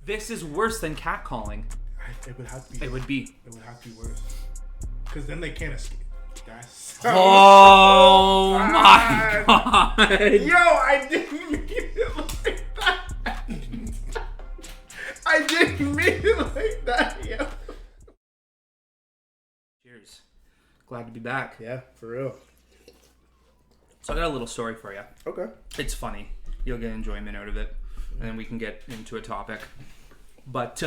This is worse than catcalling. It would have to be. It would be. It would have to be worse. Because then they can't escape. Guys. Oh my god. Yo, I didn't mean it like that. I didn't mean it like that, yo. Cheers. Glad to be back. Yeah, for real. So I got a little story for you. Okay. It's funny. You'll get enjoyment out of it. And then we can get into a topic. But,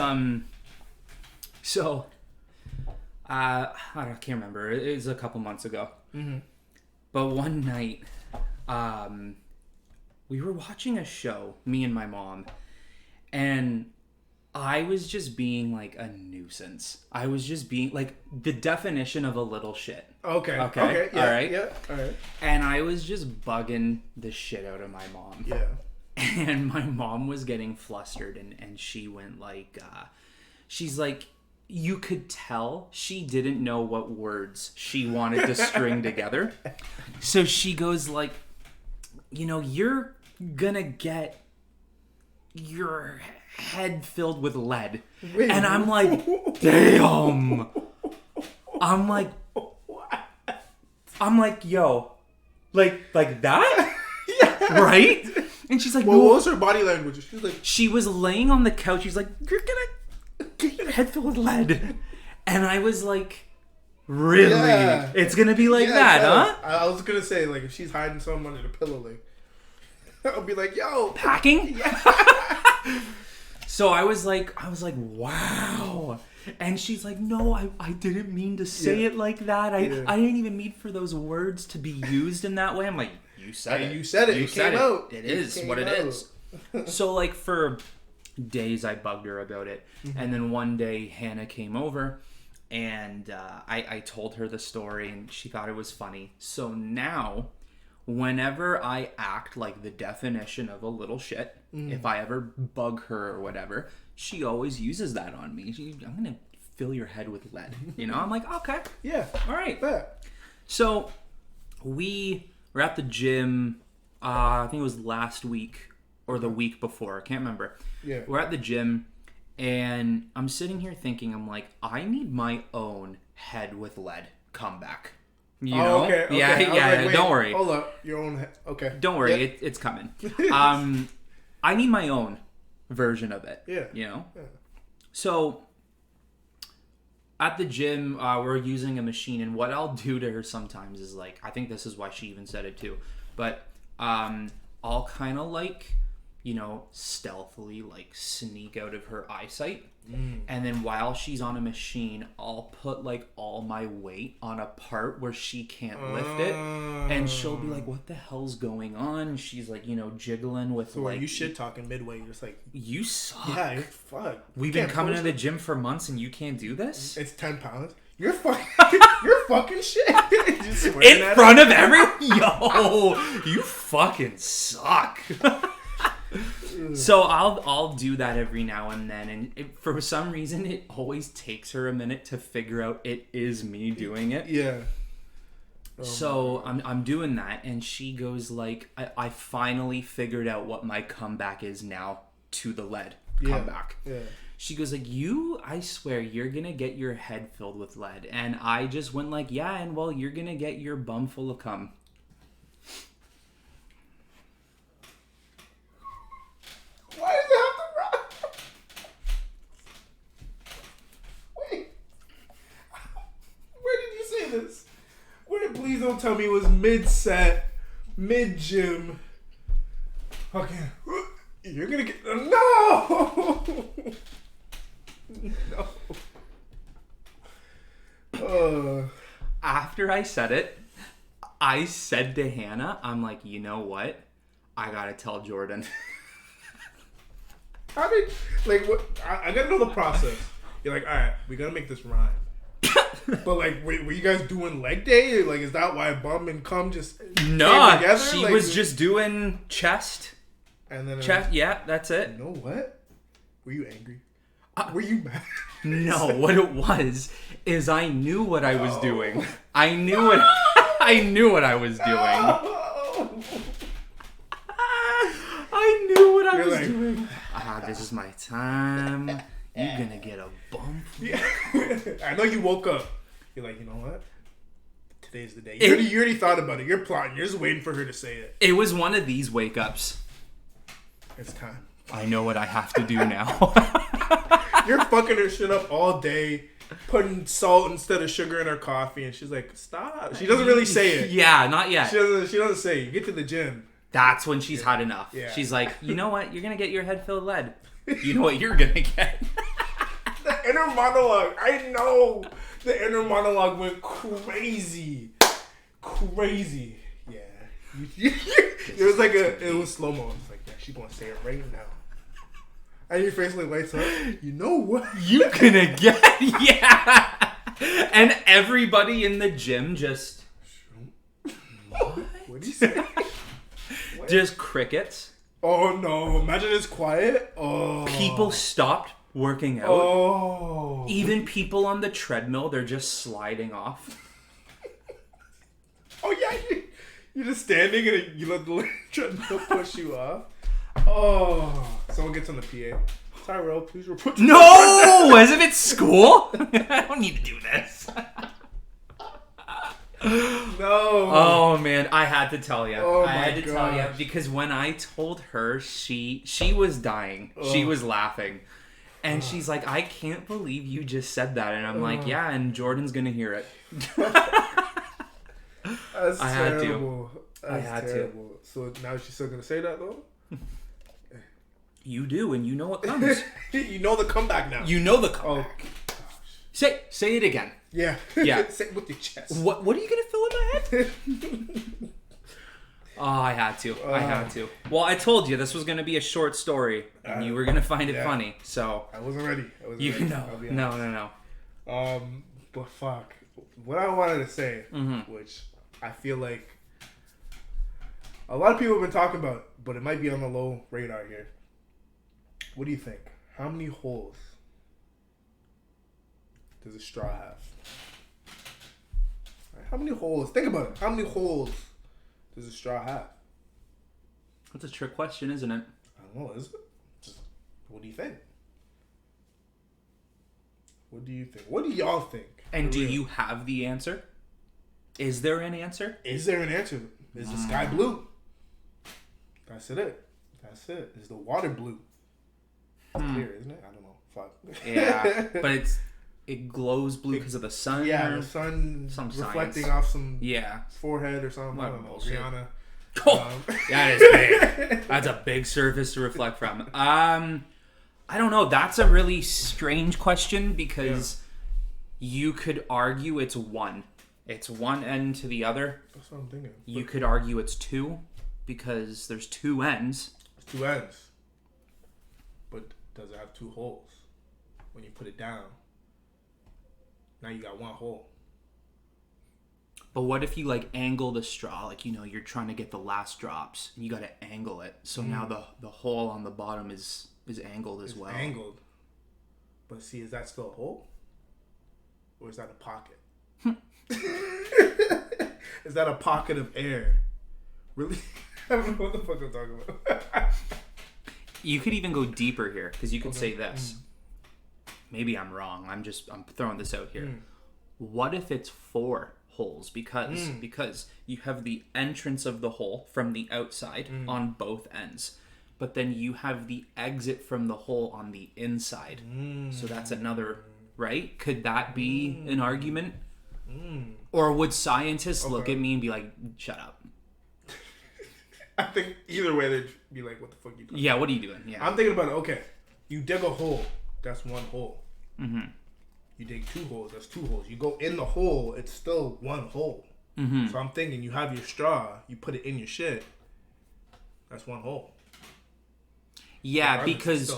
so, I can't remember. It was a couple months ago. Mm-hmm. But one night, we were watching a show, me and my mom, and I was just being like a nuisance. I was just being like the definition of a little shit. Okay. Yeah, all right. Yeah. All right. And I was just bugging the shit out of my mom. Yeah. And my mom was getting flustered, and she went like, she's like, you could tell she didn't know what words she wanted to string together. So she goes like, you know, you're gonna get your head filled with lead. Wait, and I'm like, damn. I'm like, yo, like that? Yeah. Right? And she's like, well, what was her body language? She's like, she was laying on the couch. She's like, you're gonna get your head filled with lead. And I was like, really? Yeah. It's gonna be like that, huh? I was gonna say, like, if she's hiding something under the pillow, like, I'll be like, yo, packing? Yeah. So I was like, wow. And she's like, no, I didn't mean to say it like that. I didn't even mean for those words to be used in that way. I'm like, you said it. You said it. You it said came it. out. It is what it is. So like for days I bugged her about it. Mm-hmm. And then one day Hannah came over and I told her the story and she thought it was funny. So now whenever I act like the definition of a little shit, if I ever bug her or whatever, she always uses that on me. I'm going to fill your head with lead. You know, I'm like, okay. Yeah. All right. Yeah. So we were at the gym, I think it was last week or the week before. I can't remember. Yeah. We're at the gym and I'm sitting here thinking, I'm like, I need my own head with lead comeback. You know? Okay. Yeah, like, don't worry. Hold up. Your own head. Okay. Don't worry. It's coming. I need my own version of it. Yeah. You know? Yeah. So at the gym, we're using a machine, and what I'll do to her sometimes is like, I think this is why she even said it too, but I'll kind of like, you know, stealthily like sneak out of her eyesight. And then while she's on a machine, I'll put like all my weight on a part where she can't lift it, and she'll be like, what the hell's going on? And she's like, you know, jiggling with so like, you shit talking midway, you're just like, you suck. Yeah, you're fuck. We've been coming to the gym for months and you can't do this? It's 10 pounds. You're fucking shit. In front of everyone? Yo, you fucking suck. So I'll do that every now and then, and for some reason it always takes her a minute to figure out it is me doing it. Yeah. So I'm doing that, and she goes like, I finally figured out what my comeback is now to the lead comeback. Yeah. She goes like, I swear you're gonna get your head filled with lead. And I just went like, yeah, and well, you're gonna get your bum full of cum. Why does it have to run? Wait. Where did you say this? Please don't tell me it was mid-set, mid-gym. Okay. You're gonna get... No! No. After I said it, I said to Hannah, I'm like, you know what? I gotta tell Jordan. How did... Like, what? I gotta know the process. You're like, alright, we gotta make this rhyme. But like, were you guys doing leg day? Like, is that why bum and cum just came together? She like, was just doing chest. And then chest, yeah, that's it. You know what? Were you angry? Were you mad? No, what it was is I knew what I was doing. I knew what I was doing. I knew what I was doing. This is my time. You're gonna get a bump. Yeah. I know you woke up. You're like, you know what? Today's the day. You already thought about it. You're plotting. You're just waiting for her to say it. It was one of these wake ups. It's time. I know what I have to do now. You're fucking her shit up all day, putting salt instead of sugar in her coffee, and she's like, stop. She doesn't really say it. Yeah, not yet. She doesn't say it. You get to the gym. That's when she's had enough. Yeah. She's like, you know what? You're going to get your head filled lead. You know what you're going to get? The inner monologue. I know. The inner monologue went crazy. Crazy. Yeah. It was like it was slow-mo. It's like, yeah, she's going to say it right now. And your face like lights up. You know what? You gonna get. Yeah. And everybody in the gym just. What? What did he say? Just crickets. Oh no! Imagine it's quiet. Oh. People stopped working out. Oh. Even people on the treadmill, they're just sliding off. Oh yeah, you're just standing and you let the treadmill push you off. Oh. Someone gets on the PA. Tyrell, please report. No, as if it's school. I don't need to do this. No. Oh man, I had to tell you. Oh, I had to gosh. tell you because when I told her, she was dying. She was laughing, and she's like, "I can't believe you just said that." And I'm like, "Yeah," and Jordan's gonna hear it. That's I terrible. I had to. So now she's still gonna say that though. You do, and you know what comes. You know the comeback now. You know the comeback. Oh. Say it again. Yeah. Yeah. Say it with your chest. What are you gonna fill in my head? Oh, I had to. I had to. Well, I told you this was gonna be a short story, and you were gonna find it funny. So I wasn't ready. No. But fuck. What I wanted to say, which I feel like a lot of people have been talking about, but it might be on the low radar here. What do you think? How many holes does a straw have? Right, how many holes? Think about it. How many holes does a straw have? That's a trick question, isn't it? I don't know. Is it? What do you think? What do you think? What do y'all think? And do you have the answer? Is there an answer? Is there an answer? Is the sky blue? That's it. That's it. Is the water blue? It's clear, isn't it? I don't know. Fuck. Yeah, but it glows blue because of the sun. Yeah, the sun reflecting off some forehead or something. I don't know. Rihanna. That is big. That's a big surface to reflect from. I don't know. That's a really strange question because you could argue it's one. It's one end to the other. That's what I'm thinking. You could argue it's two because there's two ends. It's two ends. But does it have two holes? When you put it down, now you got one hole. But what if you like angle the straw? Like, you know, you're trying to get the last drops. And you got to angle it. So now the hole on the bottom is angled as well. Angled. But see, is that still a hole? Or is that a pocket? Is that a pocket of air? Really? I don't know what the fuck I'm talking about. You could even go deeper here because you could say this. Maybe I'm wrong. I'm throwing this out here. What if it's 4 holes? Because you have the entrance of the hole from the outside on both ends. But then you have the exit from the hole on the inside. So that's another, right? Could that be an argument? Or would scientists look at me and be like, shut up? I think either way they'd be like, what the fuck are you doing? Yeah, what are you doing? Yeah. I'm thinking about it. Okay, you dig a hole. That's one hole. You dig 2 holes. That's 2 holes. You go in the hole. It's still one hole. So I'm thinking you have your straw. You put it in your shit. That's one hole. Yeah, because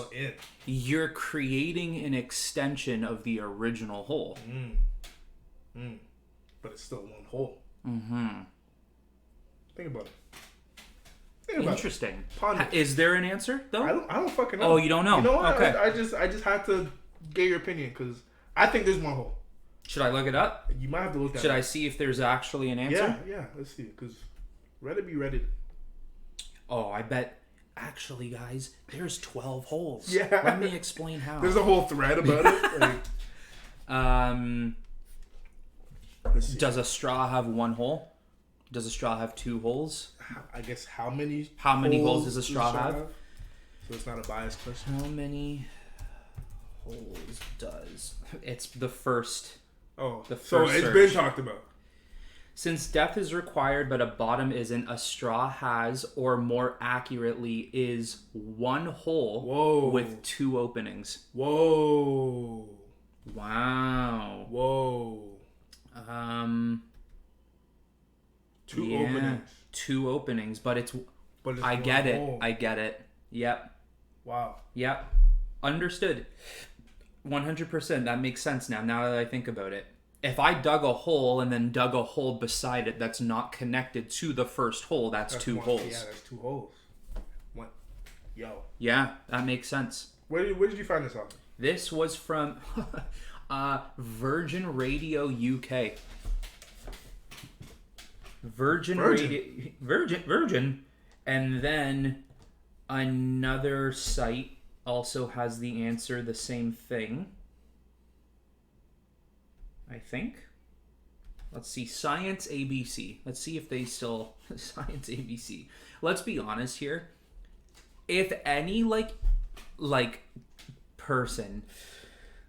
you're creating an extension of the original hole. But it's still one hole. Think about it. Interesting. Is there an answer though? I don't fucking know. Oh, you don't know? You know what? Okay. I just had to get your opinion because I think there's one hole. Should I look it up? You might have to look that up. Should I see if there's actually an answer? Yeah. Let's see. Because Reddit be Reddit. Oh, I bet actually, guys, there's 12 holes. Yeah. Let me explain how. There's a whole thread about it. Let's see. Does a straw have one hole? Does a straw have 2 holes? I guess how many holes does a straw have? So it's not a biased question. How many holes does... It's the first... Oh, the so first it's search. been talked about. Since depth is required but a bottom isn't, a straw has, or more accurately, is 1 hole Whoa. with 2 openings. Whoa. Wow. Whoa. 2 openings. 2 openings, but it's I one get it. hole. I get it. Yep. Wow. Yep. Understood. 100%. That makes sense now that I think about it. If I dug a hole and then dug a hole beside it that's not connected to the first hole, that's 2 holes. Yeah, that's 2 holes. What? Yo. Yeah, that makes sense. Where did you find this on? This was from Virgin Radio UK. Virgin. And then another site also has the answer, the same thing. I think. Let's see. Science ABC. Let's see if they still... Science ABC. Let's be honest here. If any, like person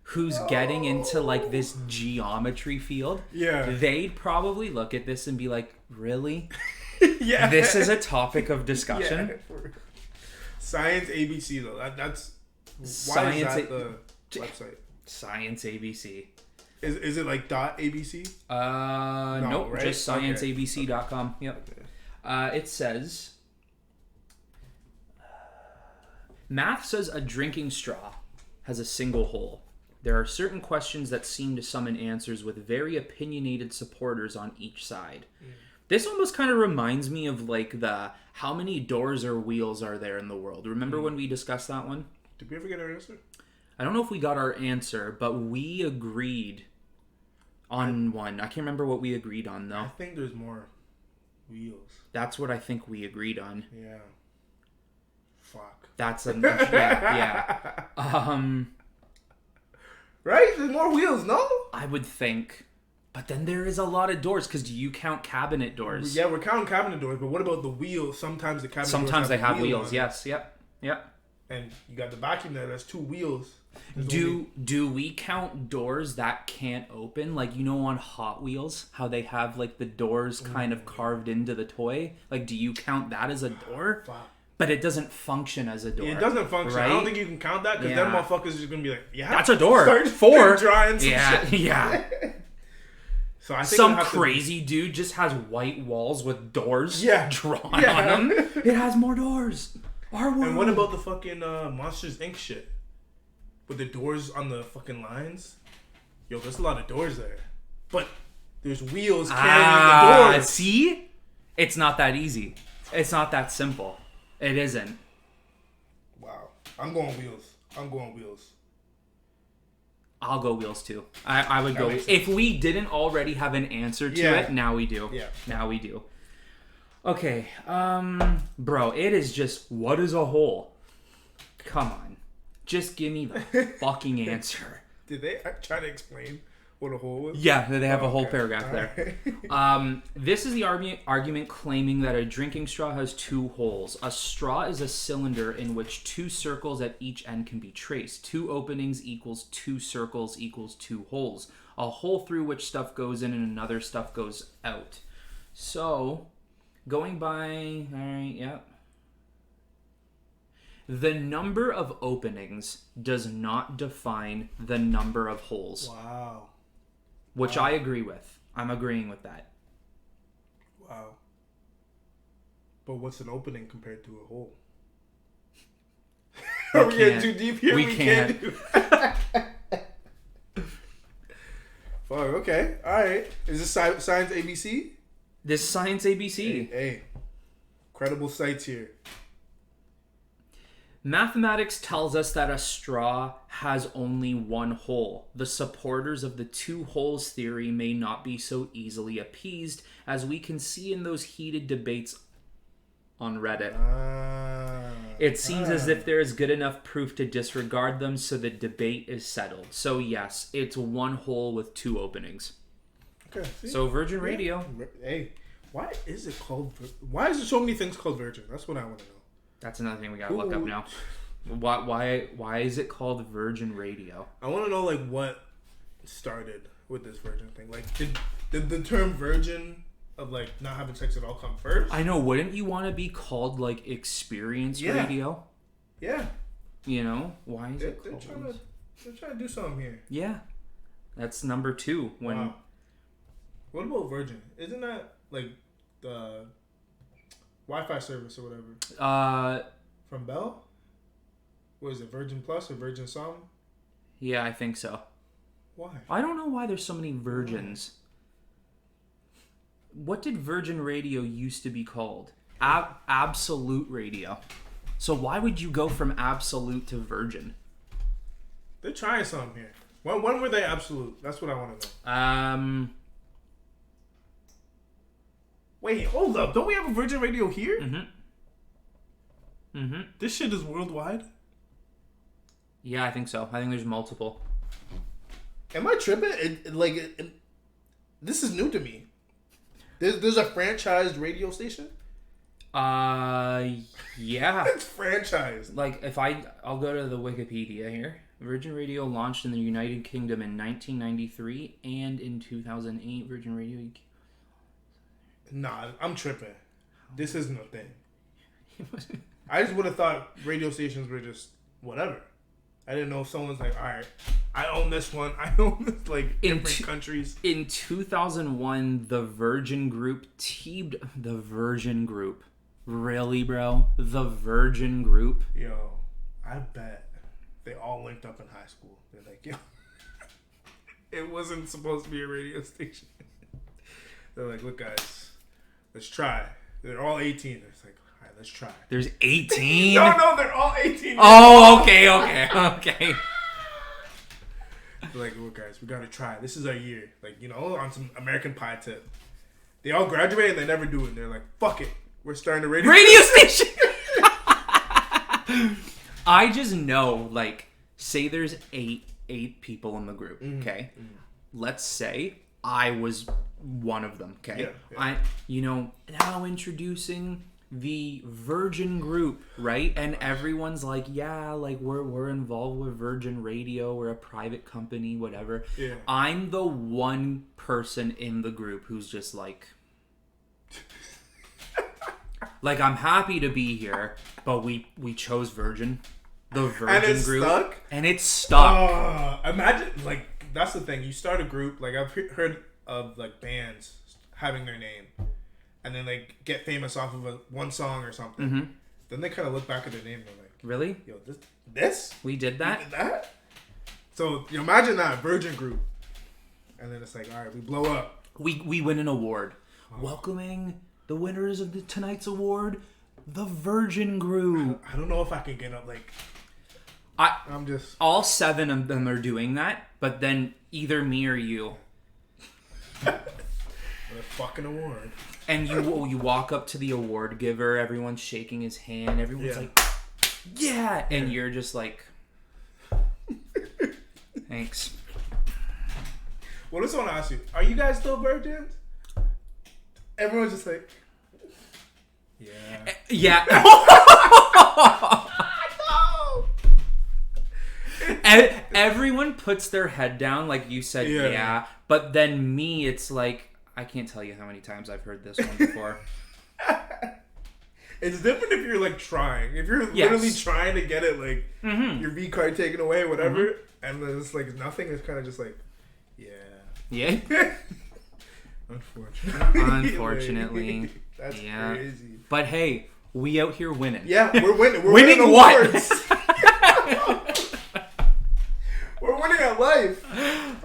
who's getting into, like, this geometry field, Yeah. they'd probably look at this and be like, really? Yeah. This is a topic of discussion? Yeah. Science ABC, though. That's... Why Science is that the website? Science ABC. Is it like .abc? Nope, right? just scienceabc.com. Yep. It says, math says a drinking straw has a single hole. There are certain questions that seem to summon answers with very opinionated supporters on each side. This almost kind of reminds me of like the how many doors or wheels are there in the world. Remember when we discussed that one? Did we ever get our answer? I don't know if we got our answer, but we agreed on one. I can't remember what we agreed on, though. I think there's more wheels. That's what I think we agreed on. Yeah. Fuck. That's a... yeah. Right? There's more wheels, no? I would think. But then there is a lot of doors, because do you count cabinet doors? Yeah, we're counting cabinet doors, but what about the wheels? Sometimes the cabinet Sometimes doors they have wheel wheels, on it. yes. Yep. And you got the vacuum there, that's 2 wheels. Do we count doors that can't open? Like, you know, on Hot Wheels, how they have, like, the doors kind of carved into the toy? Like, do you count that as a door? Fuck. But it doesn't function as a door. It doesn't function. Right? I don't think you can count that because then motherfuckers are just going to be like, yeah. That's a door. Start 4. drawing some yeah, shit. yeah. So I think Some crazy dude just has white walls with doors drawn on them. It has more doors. Our world. And what about the fucking Monsters Inc. shit? With the doors on the fucking lines? Yo, there's a lot of doors there. But there's wheels carrying the doors. See? It's not that easy. It's not that simple. It isn't. Wow. I'm going wheels. I'll go wheels too. I would go. If we didn't already have an answer to it, now we do. Yeah. Now we do. Okay. Bro, it is just, what is a hole? Come on. Just give me the fucking answer. Did they try to explain what a hole was? Yeah, they have a whole paragraph All there. right. This is the argument claiming that a drinking straw has 2 holes. A straw is a cylinder in which 2 circles at each end can be traced. 2 openings equals 2 circles equals 2 holes. A hole through which stuff goes in and another stuff goes out. So, going by... Alright, yep. The number of openings does not define the number of holes. Wow. Which I agree with. I'm agreeing with that. Wow. But what's an opening compared to a hole? Are we getting too deep here? We can't. do Fuck, okay. Alright. Is this Science ABC? This is Science ABC. Hey. Credible sites here. Mathematics tells us that a straw has only 1 hole. The supporters of the 2 holes theory may not be so easily appeased, as we can see in those heated debates on Reddit. It seems as if there is good enough proof to disregard them, so the debate is settled. So yes, it's one hole with 2 openings. Okay. See? So Virgin Radio. Hey, why is it called? Why is there so many things called Virgin? That's what I want to know. That's another thing we gotta look up now. Why is it called Virgin Radio? I want to know like what started with this Virgin thing. Like, did the term Virgin of like not having sex at all come first? I know. Wouldn't you want to be called like Experience Radio? Yeah. You know why is it called? They're trying to do something here. Yeah, that's number 2. When wow. What about Virgin? Isn't that like the Wi-Fi service or whatever? From Bell? What is it, Virgin Plus or Virgin something? Yeah, I think so. Why? I don't know why there's so many Virgins. What did Virgin Radio used to be called? Absolute Radio. So why would you go from Absolute to Virgin? They're trying something here. When were they Absolute? That's what I want to know. Wait, hold up. Don't we have a Virgin Radio here? This shit is worldwide? Yeah, I think so. I think there's multiple. Am I tripping? This is new to me. There's a franchised radio station? Yeah. It's franchised. Like, I'll go to the Wikipedia here. Virgin Radio launched in the United Kingdom in 1993 and in 2008. Virgin Radio... Nah, I'm tripping. This isn't a thing. I just would have thought radio stations were just whatever. I didn't know if someone's like, all right, I own this one. I own this, like, different countries. In 2001, the Virgin Group The Virgin Group. Really, bro? The Virgin Group? Yo, I bet they all linked up in high school. They're like, yo, it wasn't supposed to be a radio station. They're like, look, guys, let's try. They're all 18. It's like, all right, let's try. There's 18? No, they're all 18. Oh, okay. They're like, look, guys, we got to try. This is our year. Like, you know, on some American Pie tip. They all graduate and they never do it. And they're like, fuck it. We're starting a radio station. I just know, like, say there's eight people in the group, okay? Let's say I was one of them, okay? Yeah. Now introducing the Virgin Group, right? And everyone's like, yeah, like we're involved with Virgin Radio, we're a private company, whatever. Yeah. I'm the one person in the group who's just like like, I'm happy to be here, but we chose Virgin. The Virgin Group. Stuck? And it's stuck. Imagine, like, that's the thing. You start a group, like, I've heard of, like, bands having their name. And then, like, get famous off of one song or something. Then they kind of look back at their name and they're like, really? Yo, this? We did that? We did that? So, you imagine that, Virgin Group. And then it's like, all right, we blow up. We win an award. Welcoming the winners of tonight's award, the Virgin Group. I don't know if I can get up, like... I'm just... All 7 of them are doing that, but then either me or you. A fucking award. And you walk up to the award giver, everyone's shaking his hand, everyone's like, yeah! And you're just like, thanks. Well, let's want to ask you, are you guys still virgins? Everyone's just like, yeah. Yeah. Everyone puts their head down, like you said, yeah. But then me, it's like, I can't tell you how many times I've heard this one before. It's different if you're, like, trying. If you're literally trying to get it, like, your V card taken away, whatever, and then it's, like, nothing, it's kind of just like, yeah. Yeah? Unfortunately. That's crazy. But hey, we out here winning. Yeah, we're winning. We're winning awards. We're winning at life.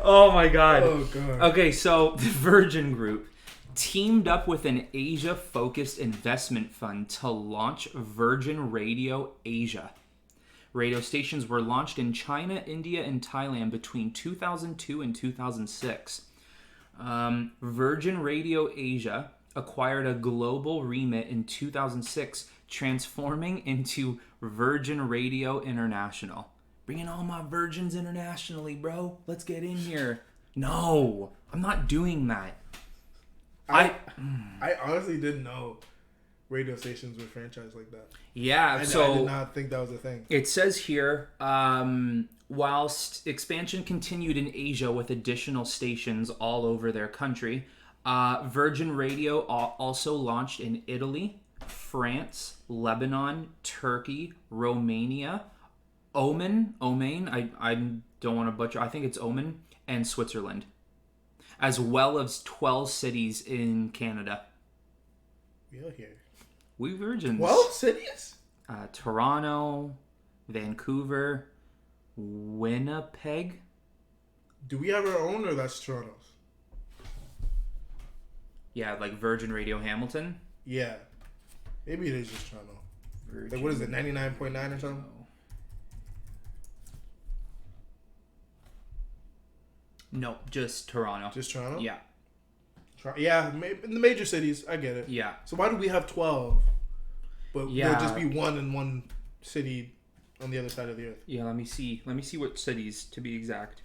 Oh my god. Oh god. Okay, so the Virgin Group teamed up with an Asia-focused investment fund to launch Virgin Radio Asia. Radio stations were launched in China, India, and Thailand between 2002 and 2006. Virgin Radio Asia acquired a global remit in 2006, transforming into Virgin Radio International. Bringing all my virgins internationally, bro. Let's get in here. No, I'm not doing that. I honestly didn't know radio stations were franchised like that. Yeah, I so did not think that was a thing. it says here, whilst expansion continued in Asia with additional stations all over their country, Virgin Radio also launched in Italy, France, Lebanon, Turkey, Romania, Oman, I don't want to butcher, I think it's Oman, and Switzerland, as well as 12 cities in Canada. We are here. We virgins. 12 cities? Toronto, Vancouver, Winnipeg. Do we have our own, or that's Toronto's? Yeah, like Virgin Radio Hamilton. Yeah. Maybe it is just Toronto. Virgin Like, what is it, 99.9 or something? No, just Toronto. Just Toronto? Yeah. Yeah, in the major cities, I get it. Yeah. So why do we have 12? But Yeah. there'll just be one in one city on the other side of the earth. Yeah, let me see what cities, to be exact.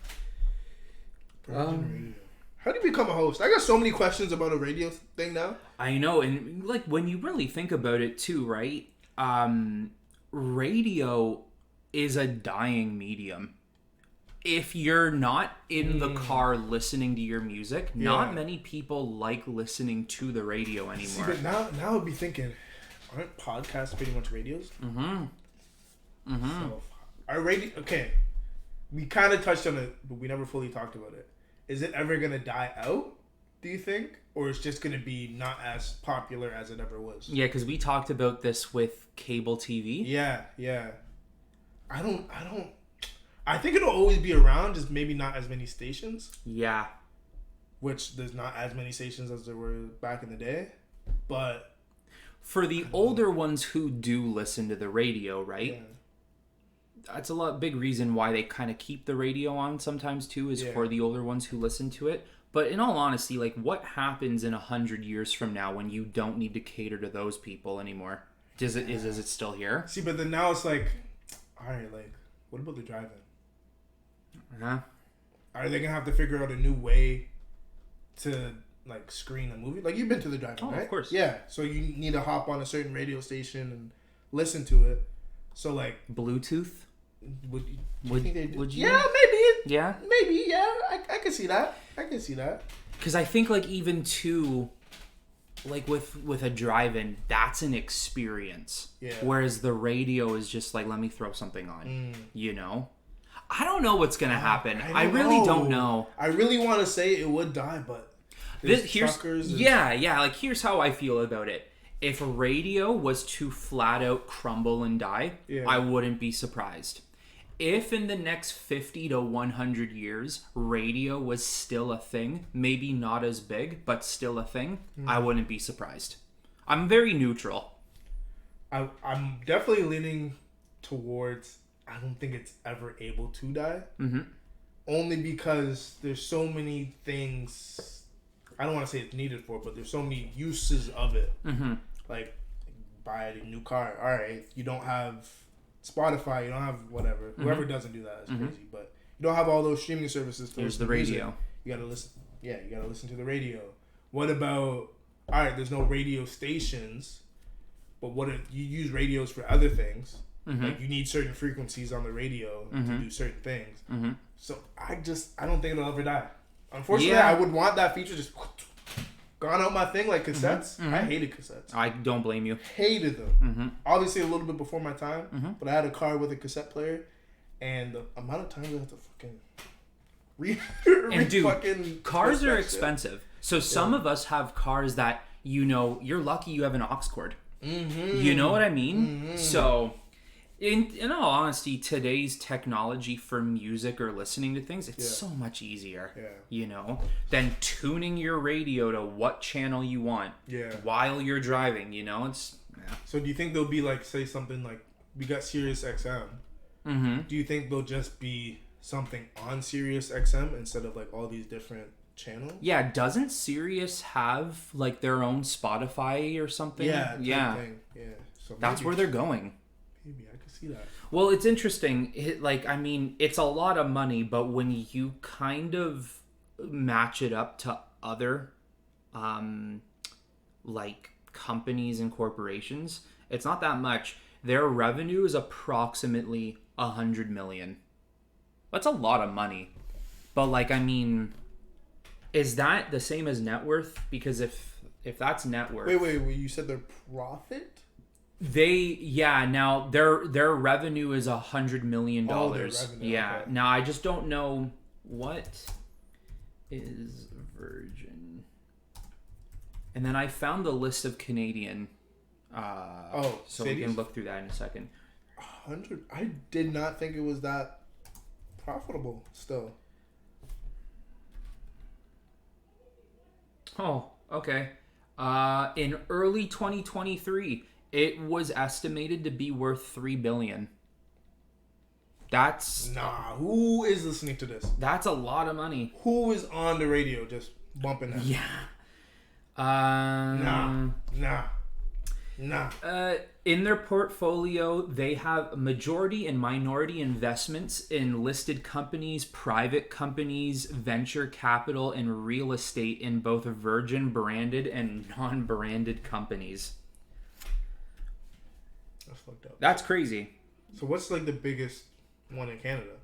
How do you become a host? I got so many questions about a radio thing now. I know, and like when you really think about it too, right? Radio is a dying medium. If you're not in the car listening to your music, not many people like listening to the radio anymore. See, but now I'd be thinking, aren't podcasts pretty much radios? So, our radio, okay, we kind of touched on it, but we never fully talked about it. Is it ever going to die out, do you think? Or it's just going to be not as popular as it ever was? Yeah, because we talked about this with cable TV. Yeah. I think it'll always be around, just maybe not as many stations. Yeah. Which there's not as many stations as there were back in the day. But for the older ones who do listen to the radio, right? Yeah. That's a big reason why they kind of keep the radio on sometimes too, is for the older ones who listen to it. But in all honesty, like, what happens in 100 years from now when you don't need to cater to those people anymore? Is it still here? See, but then now it's like, all right, like, what about the drive-in? Huh? Are they gonna have to figure out a new way to like screen a movie? Like, you've been to the drive-in, right? Of course. Yeah. So you need to hop on a certain radio station and listen to it. So like Bluetooth. Would you think they do? Would you? Yeah, maybe. Yeah. Maybe. Yeah. I can see that. Because I think like even too, like with a drive-in, that's an experience. Yeah. Whereas the radio is just like, let me throw something on. You know. I don't know what's gonna happen. I really don't know. I really want to say it would die, but like here's how I feel about it. If radio was to flat out crumble and die, I wouldn't be surprised. If in the next 50 to 100 years radio was still a thing, maybe not as big, but still a thing, I wouldn't be surprised. I'm very neutral. I'm definitely leaning towards, I don't think it's ever able to die. Only because there's so many things, I don't want to say it's needed for, but there's so many uses of it. Like, buy a new car. All right, you don't have Spotify, you don't have whatever. Whoever doesn't do that is crazy. But you don't have all those streaming services. Here's the radio. You gotta listen. Yeah, you gotta listen to the radio. What about, all right, there's no radio stations, but what if you use radios for other things? Like, you need certain frequencies on the radio to do certain things. So I don't think it'll ever die. Unfortunately, I would want that feature just gone out my thing, like cassettes. I hated cassettes. I don't blame you. Hated them. Obviously, a little bit before my time, but I had a car with a cassette player, and the amount of times I had to fucking cars are expensive. So some of us have cars that, you know, you're lucky you have an aux cord. You know what I mean? So in all honesty, today's technology for music or listening to things, it's so much easier, you know, than tuning your radio to what channel you want while you're driving, you know. So do you think there'll be, like, say something like, we got Sirius XM. Do you think there'll just be something on Sirius XM instead of, like, all these different channels? Yeah, doesn't Sirius have, like, their own Spotify or something? Yeah. Thing. Yeah. So that's where they're going. Maybe I could see that. Well, it's interesting. It's a lot of money, but when you kind of match it up to other, companies and corporations, it's not that much. Their revenue is approximately $100 million. That's a lot of money. But is that the same as net worth? Because if that's net worth, wait, you said their profit? Now their revenue is $100 million. Oh, their revenue. Yeah. Okay. Now I just don't know what is Virgin. And then I found the list of Canadian. So we can look through that in a second. 100. I did not think it was that profitable. Still. Oh, okay. In early 2023, it was estimated to be worth $3 billion. That's who is listening to this? That's a lot of money. Who is on the radio just bumping that? Yeah. In their portfolio, they have majority and minority investments in listed companies, private companies, venture capital, and real estate in both Virgin branded and non-branded companies. That's fucked up. That's crazy. So what's the biggest one in Canada?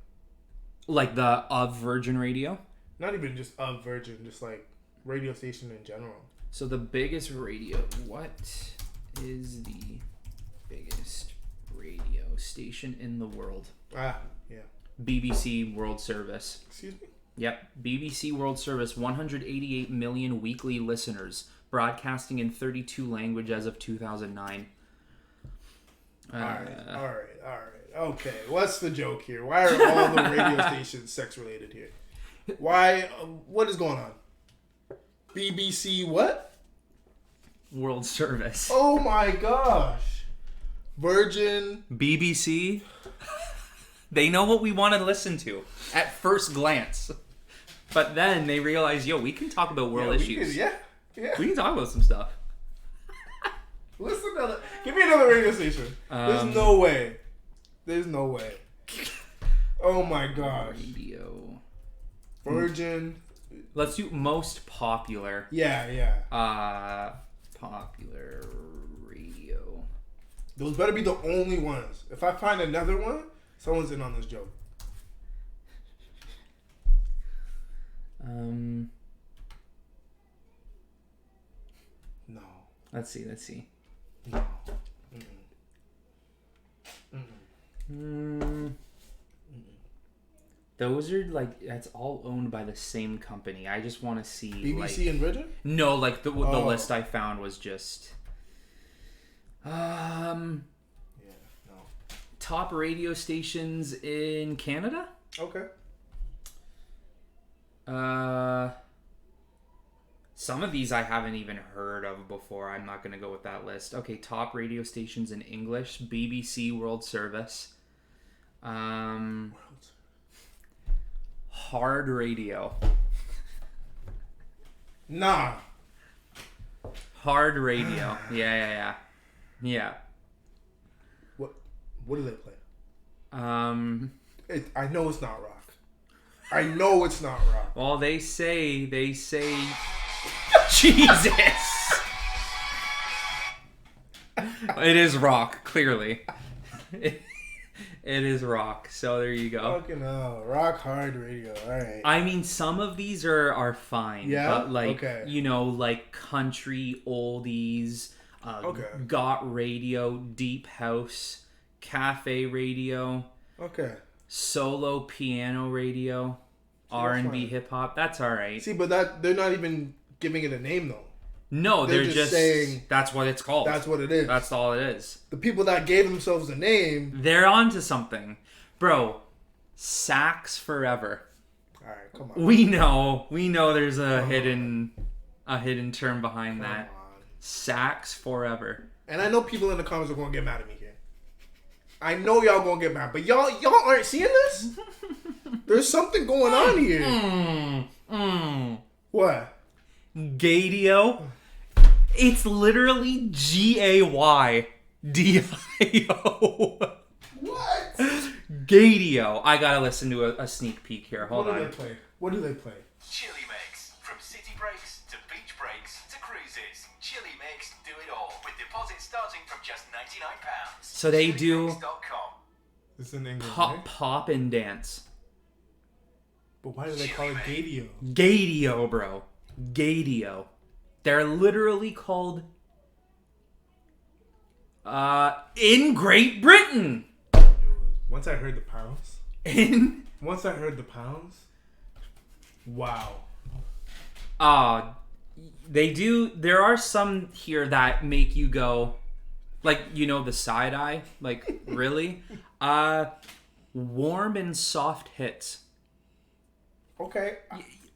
Like the of Virgin Radio? Not even just of Virgin, just radio station in general. So the biggest radio, what is the biggest radio station in the world? Yeah. BBC World Service. Excuse me? Yep. BBC World Service, 188 million weekly listeners, broadcasting in 32 languages as of 2009. All right. Okay, what's the joke here? Why are all the radio stations sex related here? Why? What is going on? BBC what? World Service. Oh my gosh. Virgin. BBC. They know what we want to listen to at first glance. But then they realize, we can talk about world issues. We can talk about some stuff. Listen to give me another radio station. There's no way. Oh my gosh. Radio. Virgin. Let's do most popular. Yeah. Popular radio. Those better be the only ones. If I find another one, someone's in on this joke. No. Let's see. No. Those are that's all owned by the same company. I just want to see BBC and Virgin? No, the list I found was just top radio stations in Canada. Okay. Some of these I haven't even heard of before. I'm not going to go with that list. Okay, top radio stations in English. BBC World Service. Hard Radio. Nah. Hard Radio. Yeah. What do they play? I know it's not rock. I know it's not rock. Well, they say Jesus. It is rock, clearly. It is rock, so there you go. Fucking hell. Rock hard radio. All right. I mean, some of these are fine. Yeah? But Okay. Country oldies, got radio, deep house, cafe radio. Okay. Solo piano radio, R&B hip hop. That's all right. See, but they're not even giving it a name though. No, they're just saying that's what it's called. That's what it is. That's all it is. The people that gave themselves a name, they're onto something. Bro, Sax Forever. All right, come on. We know there's a hidden term behind that. On. Sax Forever. And I know people in the comments are going to get mad at me here. I know y'all going to get mad, but y'all aren't seeing this? There's something going on here. What? Gadio. It's literally GAYDIO. What Gadio. I gotta listen to a sneak peek here. Hold on. What do they play? Chili Mix. From city breaks to beach breaks to cruises. Chili Mix do it all. With deposits starting from just £99. So they do ChiliMix.com. This is in English, pop, right? pop and dance. But why do they call it Gadio? Gadio, bro. Gadio. They're literally called in Great Britain. Once I heard the pounds. Wow. They do. There are some here that make you go, like, you know, the side eye. Like, really? Warm and soft hits. Okay.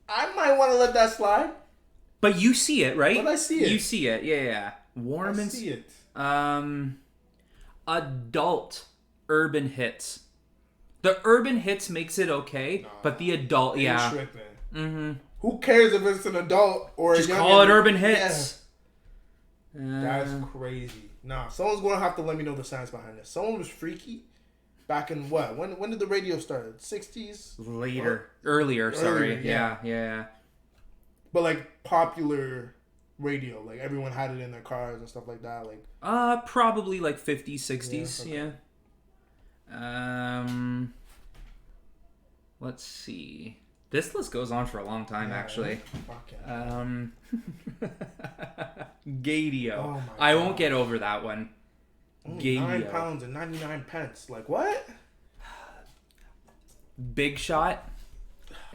I might want to let that slide. But you see it, right? But I see it. You see it, yeah. Warm and see it. Adult urban hits. The urban hits makes it okay, but the adult, yeah. Tripping. Mm-hmm. Who cares if it's an adult or just a young call it urban hits. Yeah. That's crazy. Nah, someone's gonna have to let me know the science behind this. Someone was freaky back in what? When did the radio start? 60s? Earlier, sorry. Earlier, Yeah. But like popular radio, like everyone had it in their cars and stuff like that. Like probably like 50s, 60s, okay. yeah. Let's see. This list goes on for a long time, actually. Fuck yeah. Gadio. Oh I won't get over that one. Only £9 and 99 pence. Like what? Big Shot.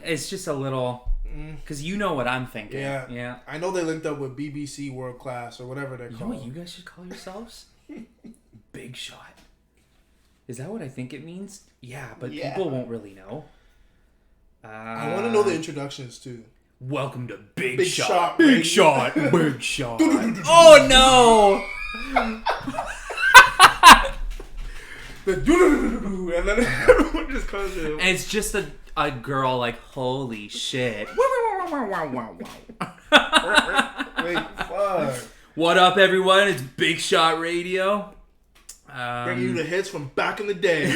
It's just a little, because you know what I'm thinking. Yeah. I know they linked up with BBC World Class or whatever they're You know called. what you guys should call yourselves? Big Shot. Is that what I think it means? Yeah, but people won't really know. I want to know the introductions too. Welcome to Big Shot. Shot. Big Shot. Big Shot. Oh no! And then everyone just comes in. And it's just a girl like, holy shit. Wait, fuck. What up, everyone? It's Big Shot Radio. Bringing you the hits from back in the day.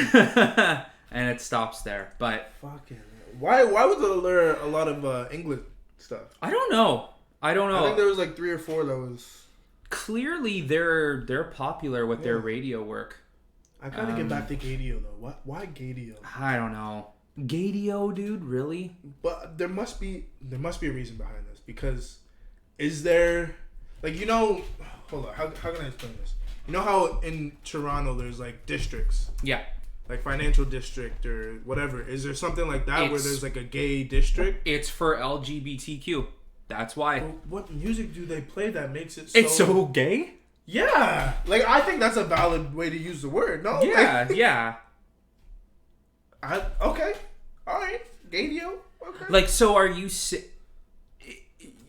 And it stops there. But fucking why would there learn a lot of English stuff? I don't know. I think there was like 3 or 4 that was. Clearly, they're popular with their radio work. I gotta get back to Gadio though. Why Gadio? I don't know. Gadio, dude, really? But there must be a reason behind this, because is there, like, you know, hold on, how can I explain this? You know how in Toronto there's like districts? Yeah. Like financial district or whatever. Is there something like that where there's like a gay district? It's for LGBTQ. That's why. Well, what music do they play that makes it so... It's so gay? Yeah. Like, I think that's a valid way to use the word, no? Yeah, like, yeah. Okay. All right. Gadio. Okay. Like, so are you...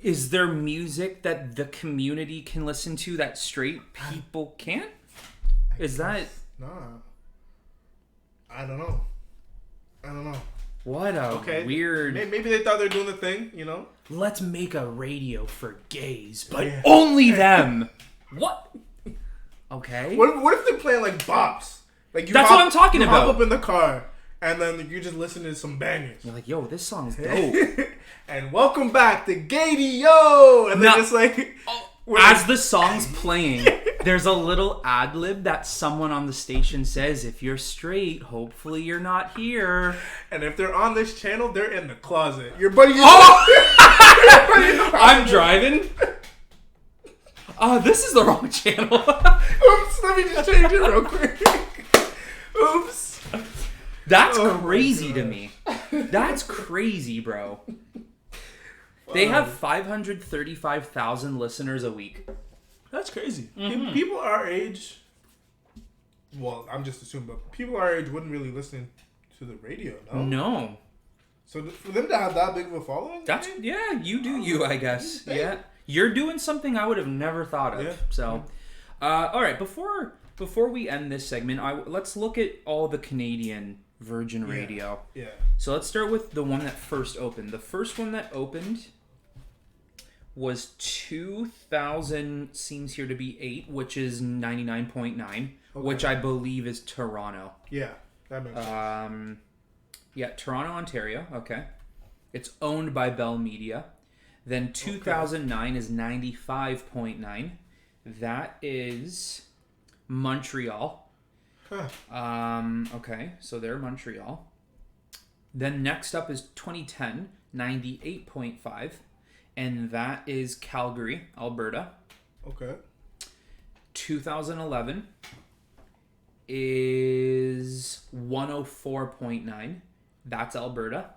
Is there music that the community can listen to that straight people can't? Nah. I don't know. What a weird... Maybe they thought they were doing the thing, you know? Let's make a radio for gays, but only them. What? Okay. What if they're playing like bops? Like That's what I'm talking about. Hop up in the car and then you just listen to some bangers. You're like, yo, this song's dope. And welcome back to Gadio. And then just like... As the song's playing, there's a little ad lib that someone on the station says, if you're straight, hopefully you're not here. And if they're on this channel, they're in the closet. Your buddy... I'm driving. This is the wrong channel. Oops, let me just change it real quick. Oops. That's crazy to me. That's crazy, bro. They have 535,000 listeners a week. That's crazy. Mm-hmm. People our age, well, I'm just assuming, but people our age wouldn't really listen to the radio, no? No. So for them to have that big of a following? You do you, I guess. Yeah. You're doing something I would have never thought of. Yeah. So, all right, before we end this segment, let's look at all the Canadian Virgin Radio. Yeah. So let's start with the one that first opened. The first one that opened was 2000, seems here to be 8, which is 99.9, which I believe is Toronto. Yeah. That makes sense. Yeah, Toronto, Ontario. Okay. It's owned by Bell Media. Then 2009 is 95.9. That is Montreal. Okay, so they're Montreal. Then next up is 2010, 98.5. And that is Calgary, Alberta. Okay. 2011 is 104.9. That's Alberta.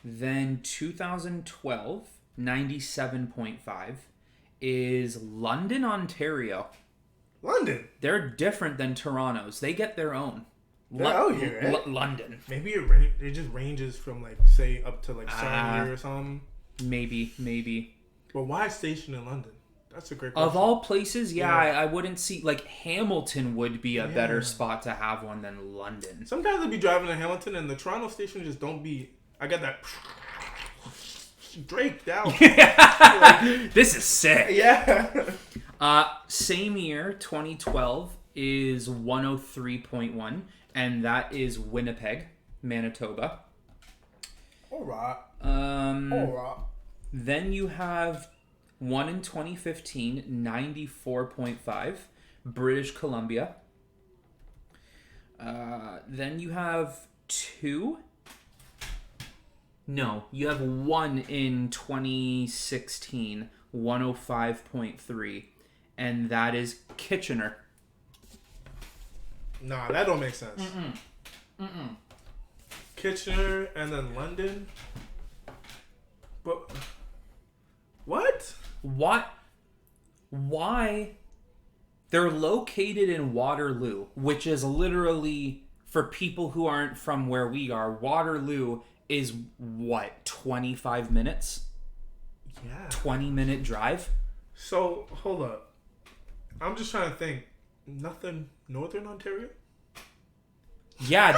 Then 2012, 97.5 is London, Ontario. London. They're different than Toronto's. They get their own. They're out here, right? London. Maybe it just ranges from like say up to like Sarnia or something. Maybe. But why station in London? That's a great question. Of all places, I wouldn't see like Hamilton would be a better spot to have one than London. Sometimes I'd be driving to Hamilton and the Toronto station just don't be. I got that Drake down. This is sick. Yeah. Same year, 2012 is 103.1, and that is Winnipeg, Manitoba. All right. Then you have one in 2015, 94.5, British Columbia. Then you have you have one in 2016, 105.3, and that is Kitchener. Nah, that don't make sense. Kitchener and then London. But what? Why? They're located in Waterloo, which is literally, for people who aren't from where we are, Waterloo is what, 25 minutes? Yeah. 20-minute drive? So, hold up. I'm just trying to think. Nothing Northern Ontario? Yeah,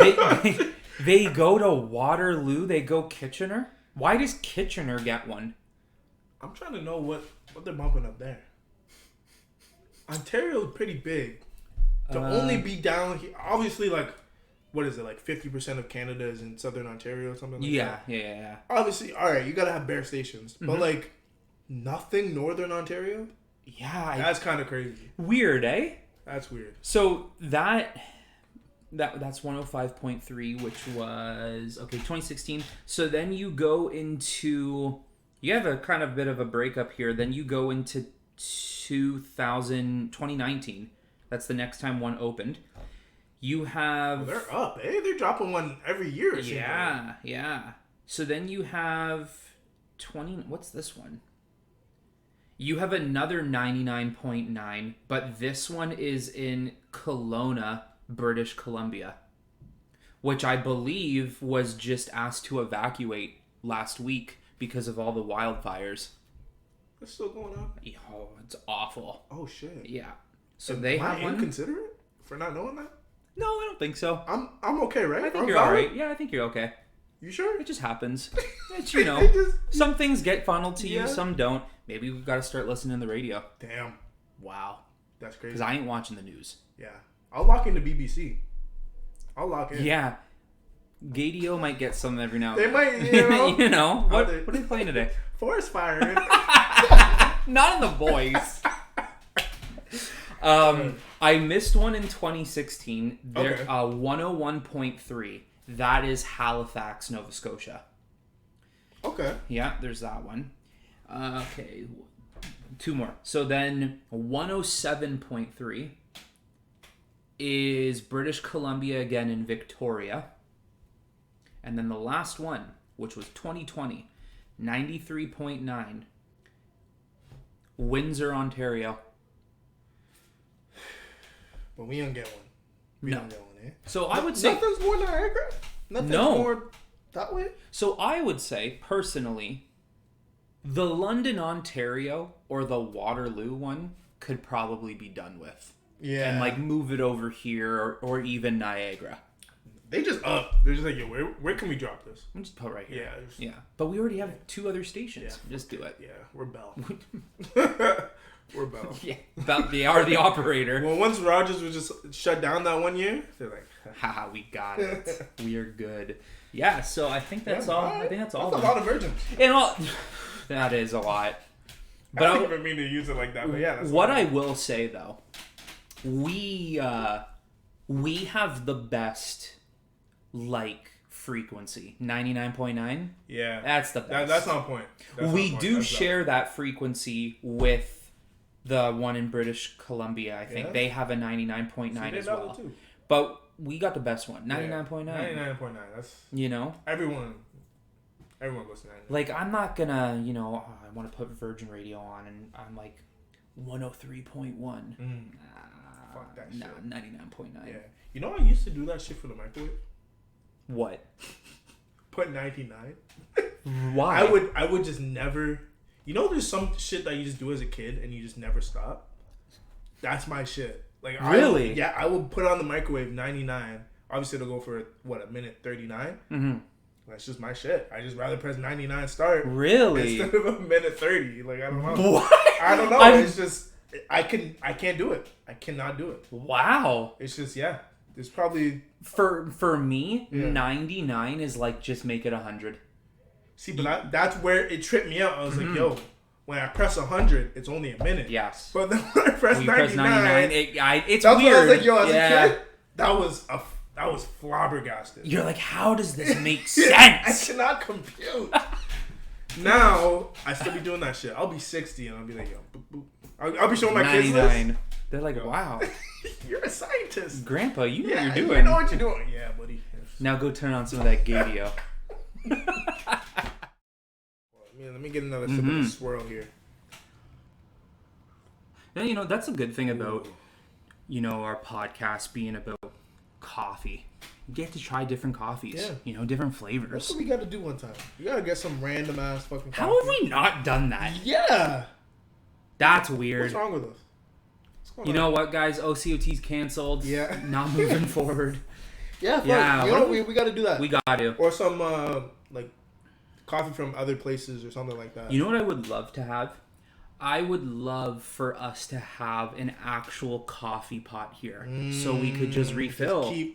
they go to Waterloo, they go Kitchener. Why does Kitchener get one? I'm trying to know what they're bumping up there. Ontario is pretty big. To only be down here, obviously, like, what is it, like 50% of Canada is in Southern Ontario or something like that? Yeah. Obviously, all right, you gotta have bare stations. But, like, nothing Northern Ontario? Yeah. That's kind of crazy. Weird, eh? That's weird. So that's 105.3, which was 2016. So then you go into, you have a kind of bit of a breakup here. Then you go into 2019. That's the next time one opened. You have they're up, eh? They're dropping one every year. Yeah. So then you have 20. What's this one? You have another 99.9, but this one is in Kelowna, British Columbia, which I believe was just asked to evacuate last week because of all the wildfires. It's still going on? Oh, it's awful. Oh, shit. Yeah. So they have one. Am I inconsiderate for not knowing that? No, I don't think so. I'm okay, right? I think you're all right. Yeah, I think you're okay. You sure? It just happens. It's, some things get funneled to you, some don't. Maybe we've got to start listening to the radio. Damn. Wow. That's crazy. Because I ain't watching the news. Yeah. I'll lock into BBC. I'll lock in. Yeah. Gadio might get some every now and They then. might, you know. What are they playing today? Forest fire. Not in the voice. I missed one in 2016. There, 101.3. That is Halifax, Nova Scotia. Okay. Yeah, there's that one. Okay, two more. So then 107.3 is British Columbia again in Victoria. And then the last one, which was 2020, 93.9, Windsor, Ontario. But we don't get one. We don't get one, eh? So I would say... Nothing's more Niagara? Nothing's more that way? So I would say, personally, the London, Ontario, or the Waterloo one could probably be done with. Yeah. And, like, move it over here, or even Niagara. They just up. They're just like, yo, where can we drop this? We'll just put it right here. Yeah. But we already have two other stations. Yeah. Just do it. Yeah, we're Bell. Or Bell. Yeah, they are the operator. Well, once Rogers was just shut down that one year, they're like, haha, we got it. We are good. Yeah, so I think that's all. I think that's all. That's a lot of virgins. And all, that is a lot. But I don't even mean to use it like that. But yeah, that's what I will say though, we have the best frequency, 99.9. Yeah, that's the best. That's on point. We do share that frequency with the one in British Columbia. I think they have a 99.9 as well. Too. But we got the best one, 99.9. 99.9. That's everyone goes to 99. I'm not gonna, I want to put Virgin Radio on, and I'm like 103.1. Fuck that shit. Nah, 99.9. Yeah. You know, I used to do that shit for the microwave. What? Put 99. Why? I would just never. You know, there's some shit that you just do as a kid and you just never stop. That's my shit. Really? I would put it on the microwave 99. Obviously, it'll go for a minute 39. Mm-hmm. That's just my shit. I just rather press 99 start. Really? Instead of a minute 30. I don't know. What? I don't know. It's just I can't do it. I cannot do it. Wow. It's just There's probably for me 99 is just make it 100. See, but that's where it tripped me out. I was like, yo, when I press 100, it's only a minute. Yes. But then when I press 99, it's that's weird. What I was like, yo, as a kid, that was flabbergasted. You're like, how does this make sense? I cannot compute. Now, I still be doing that shit. I'll be 60 and I'll be like, yo, boop, boop. I'll be showing my kids this. They're like, wow. You're a scientist. Grandpa, you know what you're doing. You know what you're doing. Yeah, buddy. Now go turn on some of that Gadio. Let me get another sip of the swirl here. Yeah, that's a good thing about, our podcast being about coffee. You get to try different coffees. Yeah. Different flavors. That's what we got to do one time. We got to get some random ass fucking coffee. How have we not done that? Yeah. That's weird. What's wrong with us? You know what, guys? OCOT's canceled. Yeah. Not moving forward. Yeah. We got to do that. We got to. Or some, coffee from other places or something like that. You know what I would love to have? I would love for us to have an actual coffee pot here, so we could just refill. And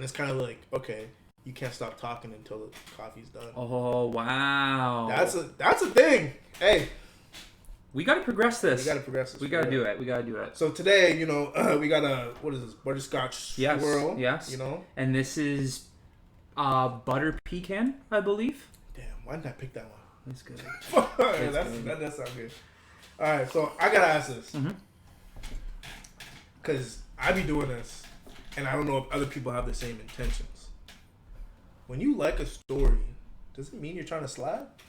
it's kind of like, okay, you can't stop talking until the coffee's done. Oh wow, that's a thing. Hey, we got to progress this. We got to do it. So today, we got what is this? Butterscotch swirl. Yes. And this is butter pecan, I believe. Damn, why didn't I pick that one? That's good. That does sound good. All right, so I gotta ask this because I be doing this, and I don't know if other people have the same intentions. When you like a story, does it mean you're trying to slap?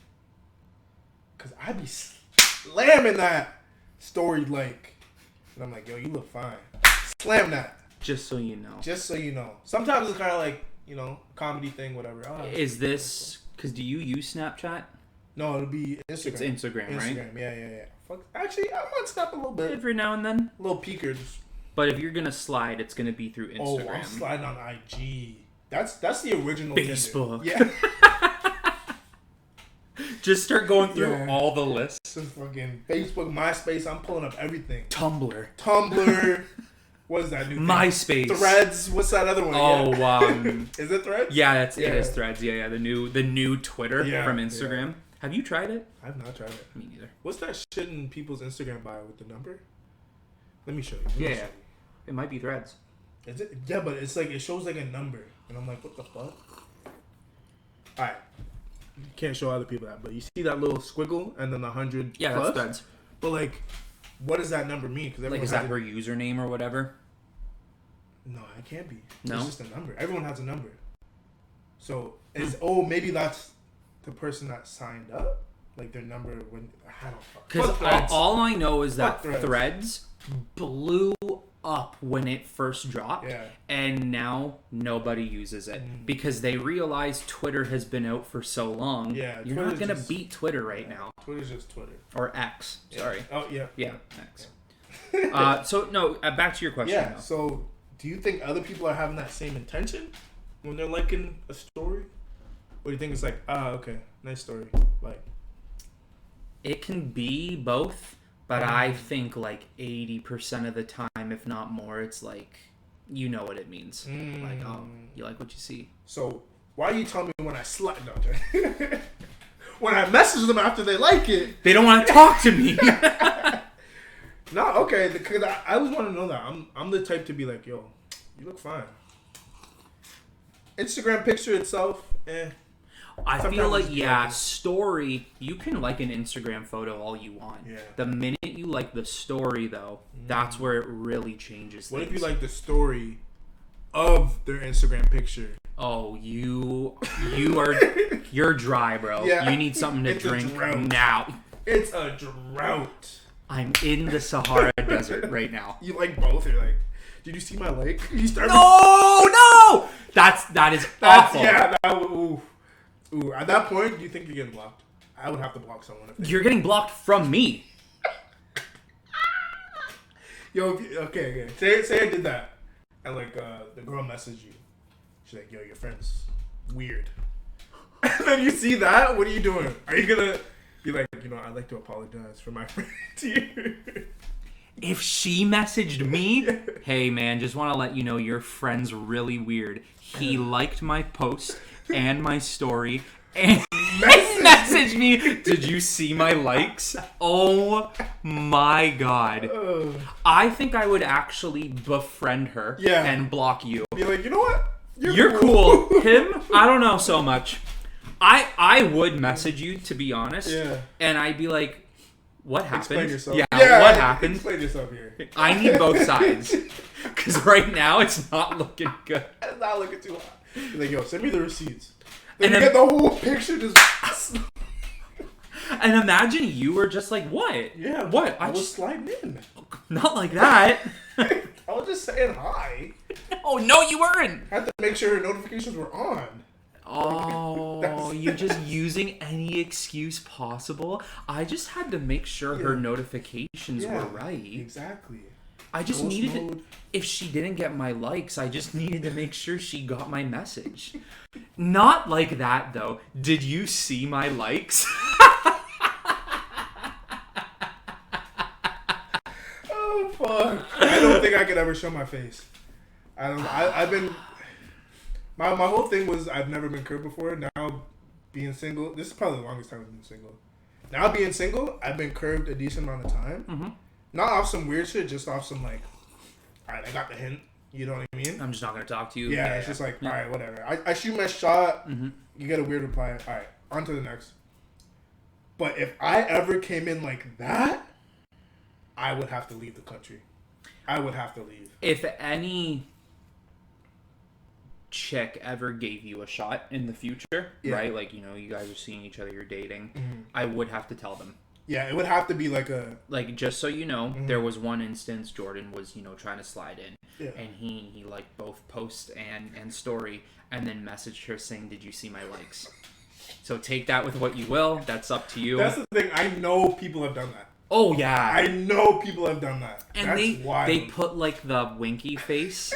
Because I be slamming that story and I'm like, yo, you look fine. Slam that. Just so you know. Sometimes it's kind of like, comedy thing, whatever. Is this because do you use Snapchat? No, it'll be Instagram. It's Instagram, right? Instagram, yeah. Fuck. Actually, I'm on Snap a little bit. Every now and then. A little peekers. But if you're gonna slide, it's gonna be through Instagram. Oh, I'm sliding on IG. That's the original Facebook. Tinder. Yeah. Just start going through all the lists. Just fucking Facebook, MySpace. I'm pulling up everything. Tumblr. What is that new thing? MySpace. Threads. What's that other one? Oh, is it Threads? Yeah, it is Threads. Yeah. The new Twitter from Instagram. Yeah. Have you tried it? I've not tried it. Me neither. What's that shit in people's Instagram bio with the number? Let me show you. Yeah. It might be Threads. Is it? Yeah, but it's it shows a number. And I'm like, what the fuck? Alright. You can't show other people that, but you see that little squiggle and then the 100 Yeah, plus? that's Threads. But what does that number mean? Because is that her username or whatever? No, it can't be. No? It's just a number. Everyone has a number. So, maybe that's the person that signed up? Their number when... I don't fuck. Because all I know is that Threads. Threads blew up when it first dropped. Yeah. And now nobody uses it. Because they realize Twitter has been out for so long. Yeah. You're not going to beat Twitter right now. Twitter's just Twitter. Or X. Yeah. Sorry. Oh, yeah. Yeah, X. So, no, back to your question. Yeah, though. So... Do you think other people are having that same intention when they're liking a story? Or do you think it's okay, nice story. It can be both, but I think like 80% of the time, if not more, it's like, you know what it means. Like, oh, you like what you see. So why are you telling me when I slide? No, when I message them after they like it, They don't want to talk to me. no, okay, because I always want to know that. I'm the type to be like, yo, you look fine. Instagram picture itself, I Sometimes feel like, it's yeah, broken. story, you can like an Instagram photo all you want. Yeah. The minute you like the story, though, that's where it really changes What things. if you like the story of their Instagram picture? Oh, you're dry, bro. Yeah. You need something to It's a drink drought. now. It's a drought. I'm in the Sahara Desert right now. You like both? You're like, did you see my like? You start. No! That is awful. Yeah. Ooh. At that point, do you think you're getting blocked? I would have to block someone. If You're getting blocked from me. Yo, okay. Say I did that, and like the girl messaged you. She's like, yo, your friend's weird. And then you see that, what are you doing? Are you gonna be like, I'd like to apologize for my friend to you? If she messaged me, hey man, just want to let you know your friend's really weird. He liked my post and my story and messaged me. Did you see my likes? Oh my god. I think I would actually befriend her Yeah. and block you. Be like, you know what? You're cool. Him, I don't know so much. I would message you, to be honest. Yeah. And I'd be like, what happened? Explain yourself. Yeah, what happened? Explain yourself here. I need both sides. Because right now, it's not looking good. It's not looking too hot. You're like, yo, send me the receipts. And Then you then- get the whole picture just... And imagine you were just like, what? Yeah, What? I was sliding in. Not like that. I was just saying hi. Oh, no, you weren't. I had to make sure notifications were on. Oh, you're just using any excuse possible. I just had to make sure her notifications were right. Exactly. I just Ghost needed mode. to, if she didn't get my likes, I just needed to make sure she got my message. Not like that, though. Did you see my likes? Oh, fuck. I don't think I could ever show my face. I've been... My whole thing was I've never been curved before. Now, being single... This is probably the longest time I've been single. Now, being single, I've been curved a decent amount of time. Mm-hmm. Not off some weird shit, just off some, like... Alright, I got the hint. You know what I mean? I'm just not going to talk to you. Yeah, it's just like, alright, whatever. I shoot my shot. Mm-hmm. You get a weird reply. Alright, on to the next. But if I ever came in like that, I would have to leave the country. I would have to leave. If any chick ever gave you a shot in the future, right? Like, you guys are seeing each other, you're dating. Mm-hmm. I would have to tell them. Yeah, it would have to be like a... Like, just so you know, there was one instance Jordan was, trying to slide in. Yeah. And he liked both post and story, and then messaged her saying, did you see my likes? So take that with what you will. That's up to you. That's the thing. I know people have done that. Oh, yeah. I know people have done that. And That's wild. they put, like, the winky face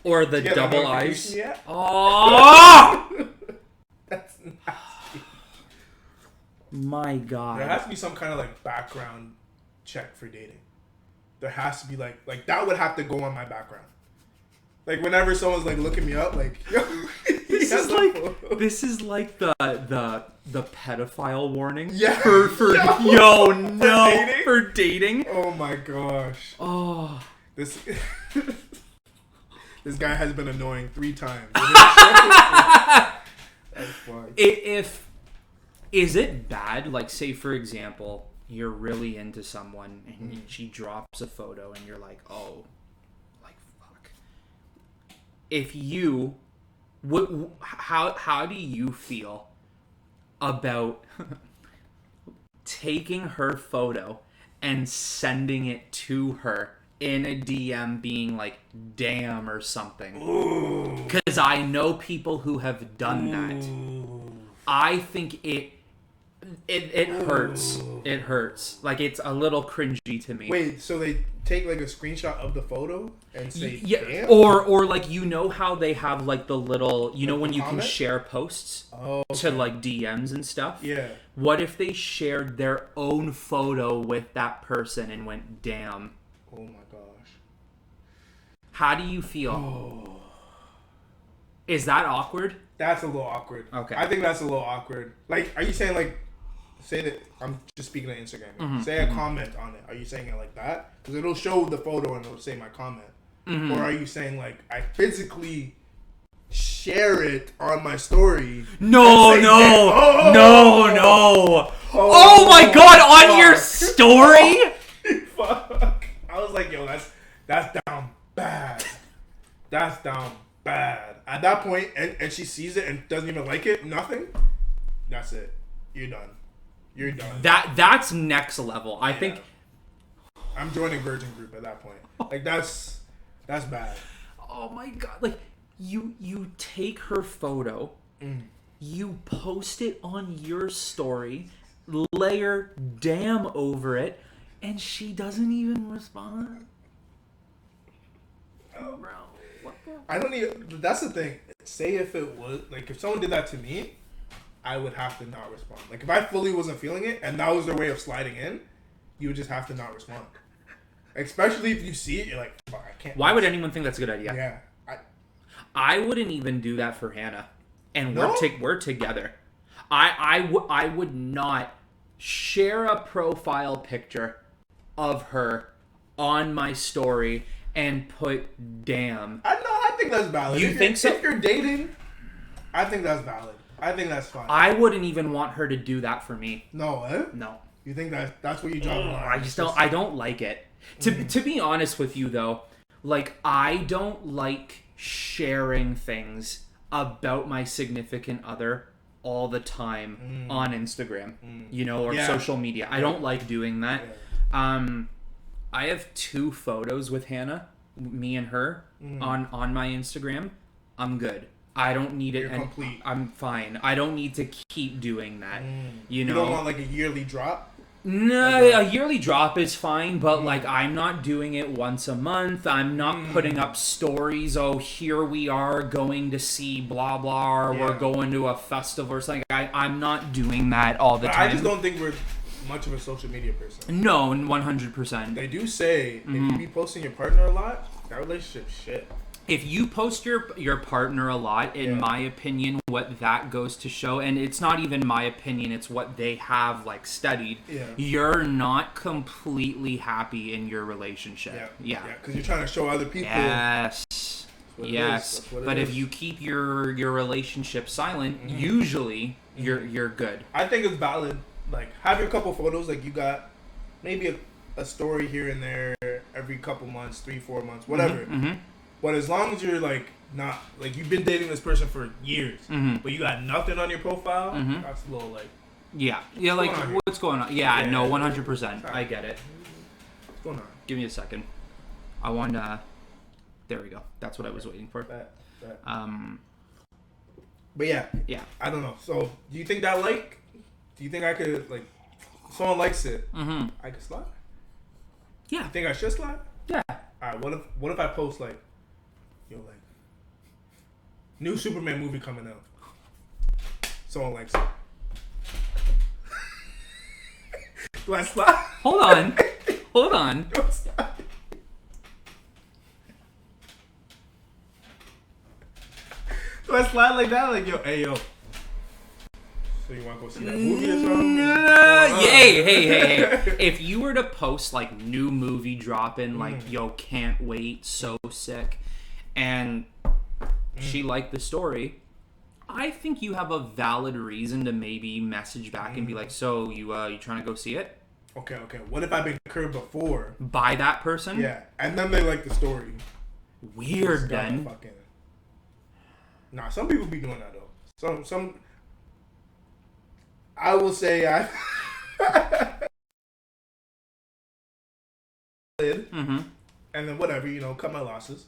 or the You get a double eyes. notification yet? Oh! That's nasty. My God. There has to be some kind of like background check for dating. There has to be like that would have to go on my background. Like whenever someone's like looking me up, like yo, This is like the pedophile warning. Yeah. For dating? for dating. Oh my gosh. Oh. This this guy has been annoying 3 times. That's fine. Is it bad? Like, say for example, you're really into someone and she drops a photo and you're like, oh, like fuck. If you, how do you feel about taking her photo and sending it to her in a DM being like, damn, or something? Because I know people who have done that. I think It hurts. It hurts. Like, it's a little cringy to me. Wait, so they take like a screenshot of the photo and say, Yeah, damn? or like, you know how they have like the little, you know, Like when the you can comment? share posts Oh, to like DMs and stuff? yeah. What if they shared their own photo with that person and went, damn? Oh my gosh. How do you feel? Oh. Is that awkward? That's a little awkward. Okay. I think that's a little awkward. Like, are you saying like, say that, I'm just speaking on Instagram. Say a comment on it. Are you saying it like that? Because it'll show the photo and it'll say my comment. Or are you saying like, I physically share it on my story? No, and say, no, "Oh, no. Oh my god, on your story? Fuck. I was like, yo, that's down bad. That's down bad. At that point, and she sees it and doesn't even like it, nothing. That's it. You're done. You're done. That's next level. I think. I'm joining Virgin Group at that point. Like, that's bad. Oh my god! Like, you take her photo, you post it on your story, layer damn over it, and she doesn't even respond. Oh, bro. What the? I don't even. That's the thing. Say if it was like if someone did that to me, I would have to not respond. Like if I fully wasn't feeling it and that was their way of sliding in, you would just have to not respond. Especially if you see it, you're like, fuck, I can't. Why would anyone think that's a good idea? Yeah. I wouldn't even do that for Hannah, and No? we're together. I would not share a profile picture of her on my story and put damn. I think that's valid. You think so? If you're dating, I think that's valid. I think that's fine. I wouldn't even want her to do that for me. No, eh? No. You think that's what you draw the line? I just don't. I don't like it. To be honest with you, though, like, I don't like sharing things about my significant other all the time on Instagram, you know, or social media. I don't like doing that. Yeah. I have 2 photos with Hannah, me and her, on my Instagram. I'm good. I don't need it. You're complete. I'm fine. I don't need to keep doing that. You know, You don't want like a yearly drop? no, a yearly drop is fine, but like, I'm not doing it once a month. I'm not putting up stories. Oh, here we are going to see blah blah, or we're going to a festival or something. I'm not doing that all the time. I just don't think we're much of a social media person. No, 100%. They do say if you be posting your partner a lot, that relationship shit. If you post your partner a lot, in my opinion, what that goes to show, and it's not even my opinion, it's what they have like studied. Yeah. You're not completely happy in your relationship. Yeah. Because you're trying to show other people. Yes. what it Yes. is. That's what it But if is. you keep your relationship silent, usually you're good. I think it's valid. Like, have your couple photos. Like, you got maybe a story here and there every couple months, 3-4 months, whatever. But as long as you're like not like you've been dating this person for years, but you got nothing on your profile, that's a little like Yeah. Yeah. Like, going on here? what's going on? Yeah. Yeah. No. 100%. I get it. what's going on. Give me a second. I want to. There we go. That's what I was waiting for. That. But yeah, I don't know. So do you think that do you think I could like if someone likes it? I could slide. Yeah. You think I should slide? Yeah. All right. What if I post like, yo, like new Superman movie coming out? Someone likes it. Do I slide? Hold on. Hold on. Do I slide? Do I slide like that? Like, yo, hey, yo. So you want to go see that movie or something? Hey. If you were to post like new movie dropping, like, yo, can't wait, so sick, and she liked the story, I think you have a valid reason to maybe message back and be like, so you trying to go see it? Okay. What if I've been curved before? By that person? Yeah, and then they like the story. Weird, then. Fucking... Nah, some people be doing that though. Some. I will say I. And then whatever, cut my losses.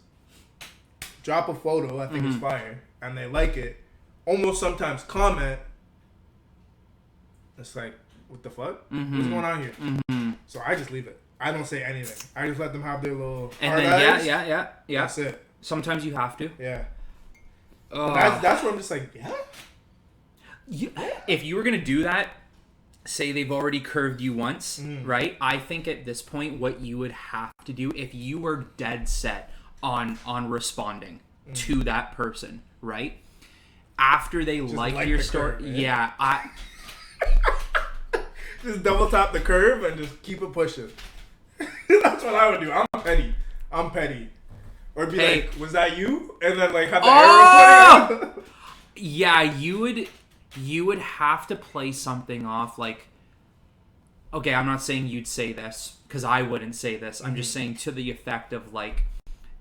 Drop a photo, I think it's fire, and they like it. Almost sometimes comment, it's like, what the fuck? Mm-hmm. What's going on here? Mm-hmm. So I just leave it. I don't say anything. I just let them have their little And hard then eyes. yeah. That's it. Sometimes you have to. Yeah. Oh. That's where I'm just like, If you were gonna do that, say they've already curved you once, right? I think at this point, what you would have to do, if you were dead set on responding to that person, right? After they like your the story, curve, I just double tap the curve and just keep it pushing. That's what I would do. I'm petty. Or be like, was that you? And then like have the arrow pointing out. Yeah, you would have to play something off like, okay, I'm not saying you'd say this because I wouldn't say this. I'm just saying to the effect of like,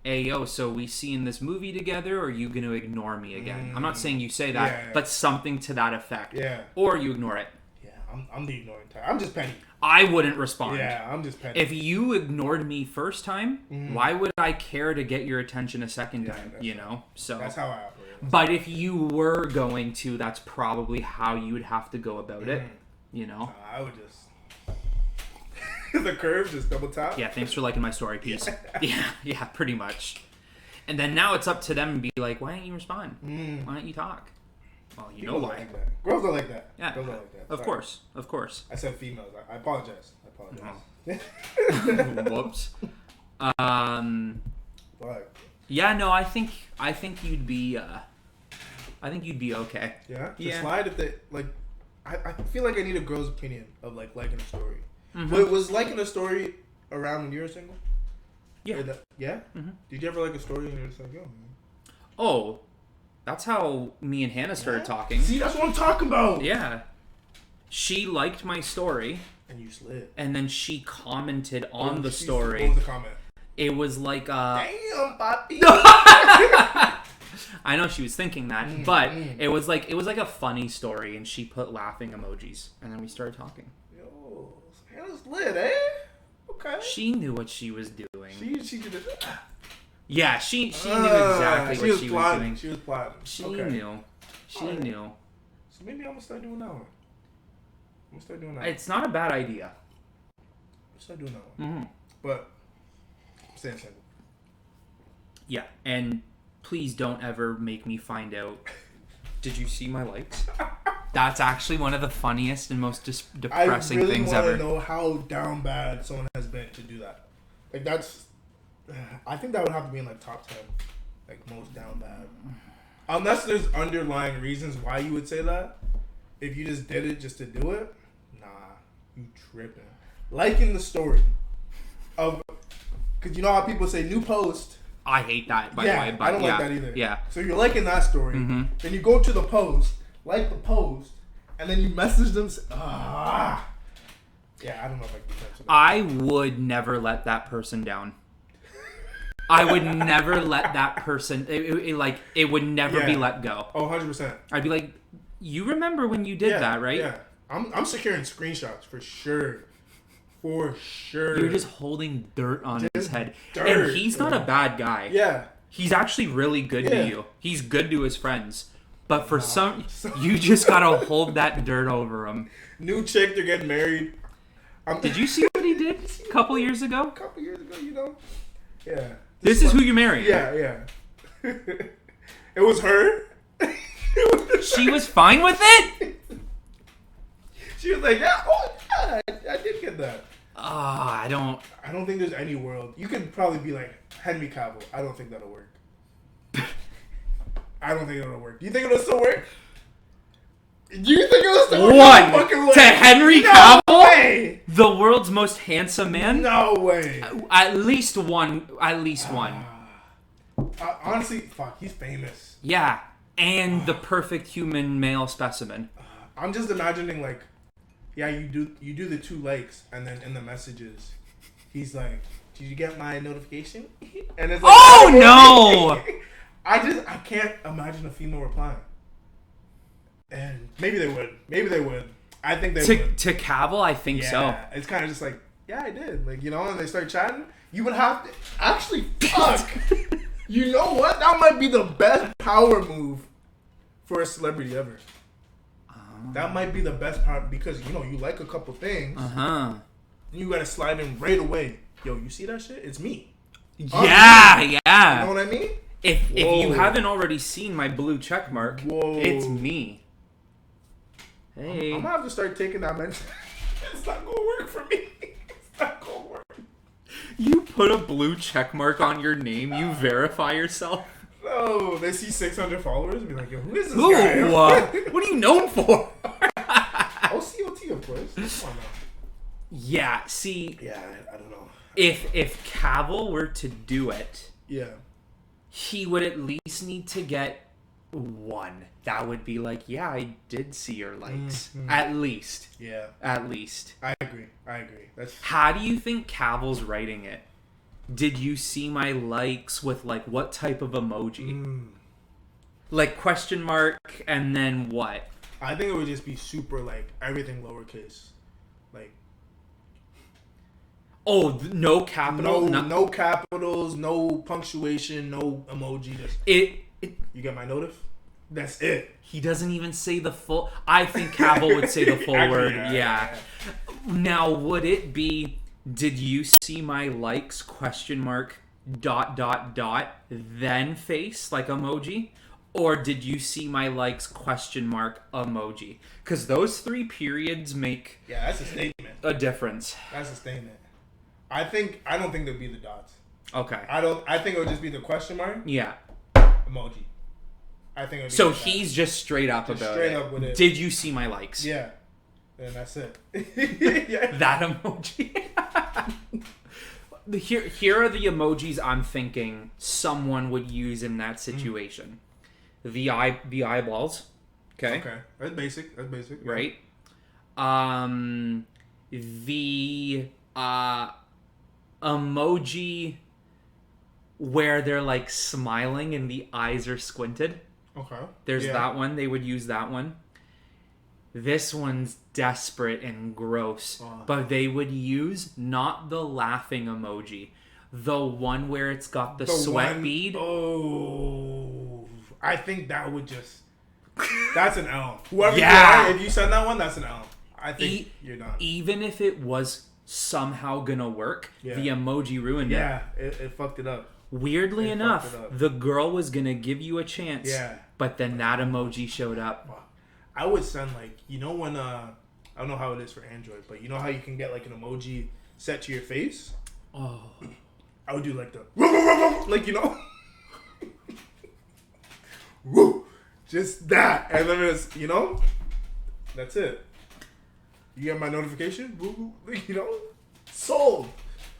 hey, yo, so we seen this movie together, or are you going to ignore me again? I'm not saying you say that, but something to that effect. Yeah. Or you ignore it. Yeah, I'm the ignoring type. I'm just petty. I wouldn't respond. Yeah, I'm just petty. If you ignored me first time, why would I care to get your attention a second time? You know? So that's how I operate. But if you were going to, that's probably how you would have to go about it. You know? I would just the curve, just double tap. Yeah, thanks for liking my story piece. Yeah, pretty much. And then now it's up to them to be like, why don't you respond? Why don't you talk? Well, you know why. Like that. Girls don't like that. Yeah, Girls don't like that. of course. I said females. I apologize. Whoops. But Yeah, no, I think you'd be okay. yeah, Yeah. slide if they like. I feel like I need a girl's opinion of like liking a story. But was liking a story around when you were single? Yeah. Yeah. Did you ever like a story and you were just like, yo, man? Oh, that's how me and Hannah started talking. See, that's what I'm talking about. Yeah. She liked my story. And you slid. And then she commented on the What story. was the comment? It was like Damn, papi. I know she was thinking that, but it was like a funny story, and she put laughing emojis, and then we started talking. Yo, Hannah's lit, eh? Okay. She knew what she was doing. She did it. Yeah, she knew exactly what she was doing. She was plotting. She knew. She knew. So maybe I'm gonna start doing that one. It's not a bad idea. Start doing that one. But I'm staying single. Yeah, and please don't ever make me find out. Did you see my likes? That's actually one of the funniest and most depressing things ever. I really want to know how down bad someone has been to do that. Like that's, I think that would have to be in like top 10, like most down bad. Unless there's underlying reasons why you would say that. If you just did it just to do it, nah, you tripping. Liking the story of, because you know how people say new post. I hate that, by the way. But I don't like that either. Yeah. So you're liking that story, then you go to the post, like the post, and then you message them. Yeah, I don't know if I can catch it. I would never let that person down. I would never let that person. It would never be let go. Oh, 100%. I'd be like, you remember when you did that, right? Yeah. I'm securing screenshots for sure. For sure. You're just holding dirt on his head. Dirt, and he's not a bad guy. Yeah. He's actually really good to you. He's good to his friends. But for some, you just gotta hold that dirt over him. New chick, they're getting married. Did you see what he did a couple years ago? A couple years ago, you know? Yeah. This is who you're marrying. Yeah. It was her. She was fine with it? She was like, yeah, I did get that. I don't think there's any world. You could probably be like Henry Cavill. I don't think that'll work. I don't think it'll work. Do you think it'll still work? Do you think it'll still work? To Henry Cavill? No way! The world's most handsome man? No way. At least one. Honestly, fuck, he's famous. Yeah. And the perfect human male specimen. I'm just imagining like, yeah, you do the 2 likes, and then in the messages, he's like, "Did you get my notification?" And it's like, oh no! I can't imagine a female replying. And maybe they would. I think they would. To Cavill, I think so. It's kind of just like, yeah, I did. Like, you know, and they start chatting. You would have to actually fuck. You know what? That might be the best power move for a celebrity ever. That might be the best part because, you know, you like a couple things. Uh-huh. You gotta slide in right away. Yo, you see that shit? It's me. Yeah. You know what I mean? If you haven't already seen my blue check mark, it's me. Hey. I'm gonna have to start taking that mention. It's not gonna work for me. It's not gonna work. You put a blue check mark on your name, you verify yourself. No, they see 600 followers and be like, yo, who is this Who? guy? What are you known for? OCOT, of course. Come on now. Yeah, see. Yeah, I don't know. If Cavill were to do it, Yeah. he would at least need to get one. That would be like, yeah, I did see your likes. Mm-hmm. At least. Yeah. At least. I agree. That's How do you think Cavill's writing it? Did you see my likes with like what type of emoji? Like question mark and then what? I think it would just be super like everything lowercase. Like no capital, no capitals, no punctuation, no emoji. Just you get my notif? That's it. He doesn't even say the full. I think Cavill would say the full word. Yeah. Now, would it be? Did you see my likes? Question mark. ... Then face like emoji, or did you see my likes? Question mark emoji. Because those 3 periods make that's a statement. a difference. That's a statement. I don't think there'd be the dots. Okay. I think it would just be the question mark. Yeah. Emoji. I think it would be So like he's just straight up just about straight it. up with it. Did you see my likes? Yeah. And that's it. Yeah. That emoji. Here are the emojis I'm thinking someone would use in that situation. The eyeballs. Okay. Okay. That's basic. Yeah. Right. The emoji where they're like smiling and the eyes are squinted. Okay. There's that one. They would use that one. This one's desperate and gross. But they would use not the laughing emoji. The one where it's got the sweat bead. Oh. I think that would just... That's an L. Whoever Yeah. you are, if you send that one, that's an L. I think you're done. Even if it was somehow gonna work, the emoji ruined it. Yeah, it fucked it up. Weirdly enough, the girl was gonna give you a chance. Yeah. But then that emoji showed up. I would send like, you know when I don't know how it is for Android, but you know how you can get like an emoji set to your face? Oh. I would do like the like, you know, just that, and then it's, you know, that's it. You get my notification, you know, sold,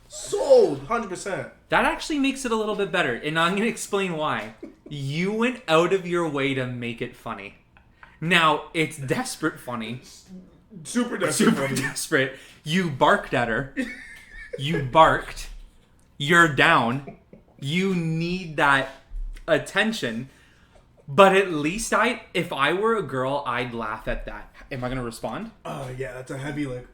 100%. That actually makes it a little bit better, and I'm gonna explain why. You went out of your way to make it funny. Now it's desperate funny. Super desperate. Super desperate. You barked at her. You barked. You're down. You need that attention. But at least if I were a girl, I'd laugh at that. Am I gonna respond? Yeah, that's a heavy like.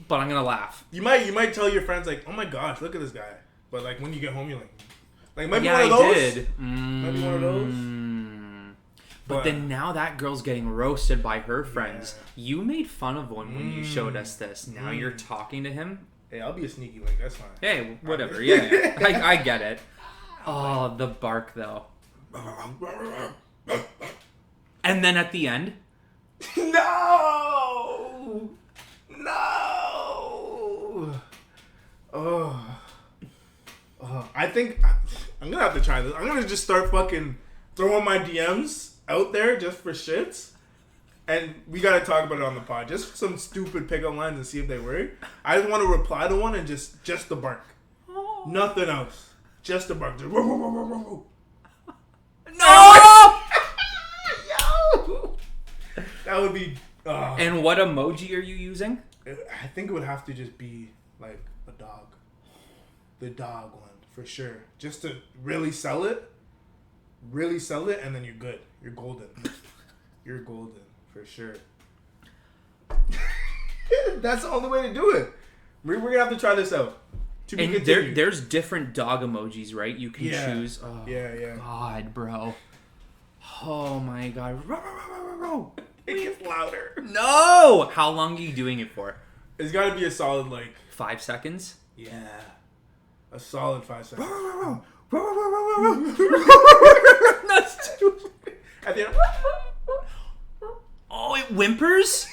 But I'm gonna laugh. You might tell your friends like, oh my gosh, look at this guy. But like when you get home, you're like might be Yeah, one of I those. did. Might be one of those. But then now that girl's getting roasted by her friends. Yeah. You made fun of one when you showed us this. Now you're talking to him. Hey, I'll be a sneaky link. That's fine. Hey, whatever. Yeah. I get it. Oh, the bark though. And then at the end. No. I think I'm gonna have to try this. I'm gonna just start fucking throwing my DMs out there just for shits. And we gotta talk about it on the pod. Just some stupid pickup lines and see if they work. I just want to reply to one and just the bark. Nothing else. Just the bark. Just No! Yo! That would be... And what emoji are you using? I think it would have to just be like a dog. The dog one, for sure. Just to really sell it. And then you're good. You're golden. You're golden, for sure. That's the only way to do it. We're going to have to try this out. And there's different dog emojis, right? You can choose. Oh, yeah. God, bro. Oh, my God. It gets louder. No! How long are you doing it for? It's got to be a solid, like... 5 seconds? Yeah. A solid 5 seconds. That's too... At the end... Oh, it whimpers?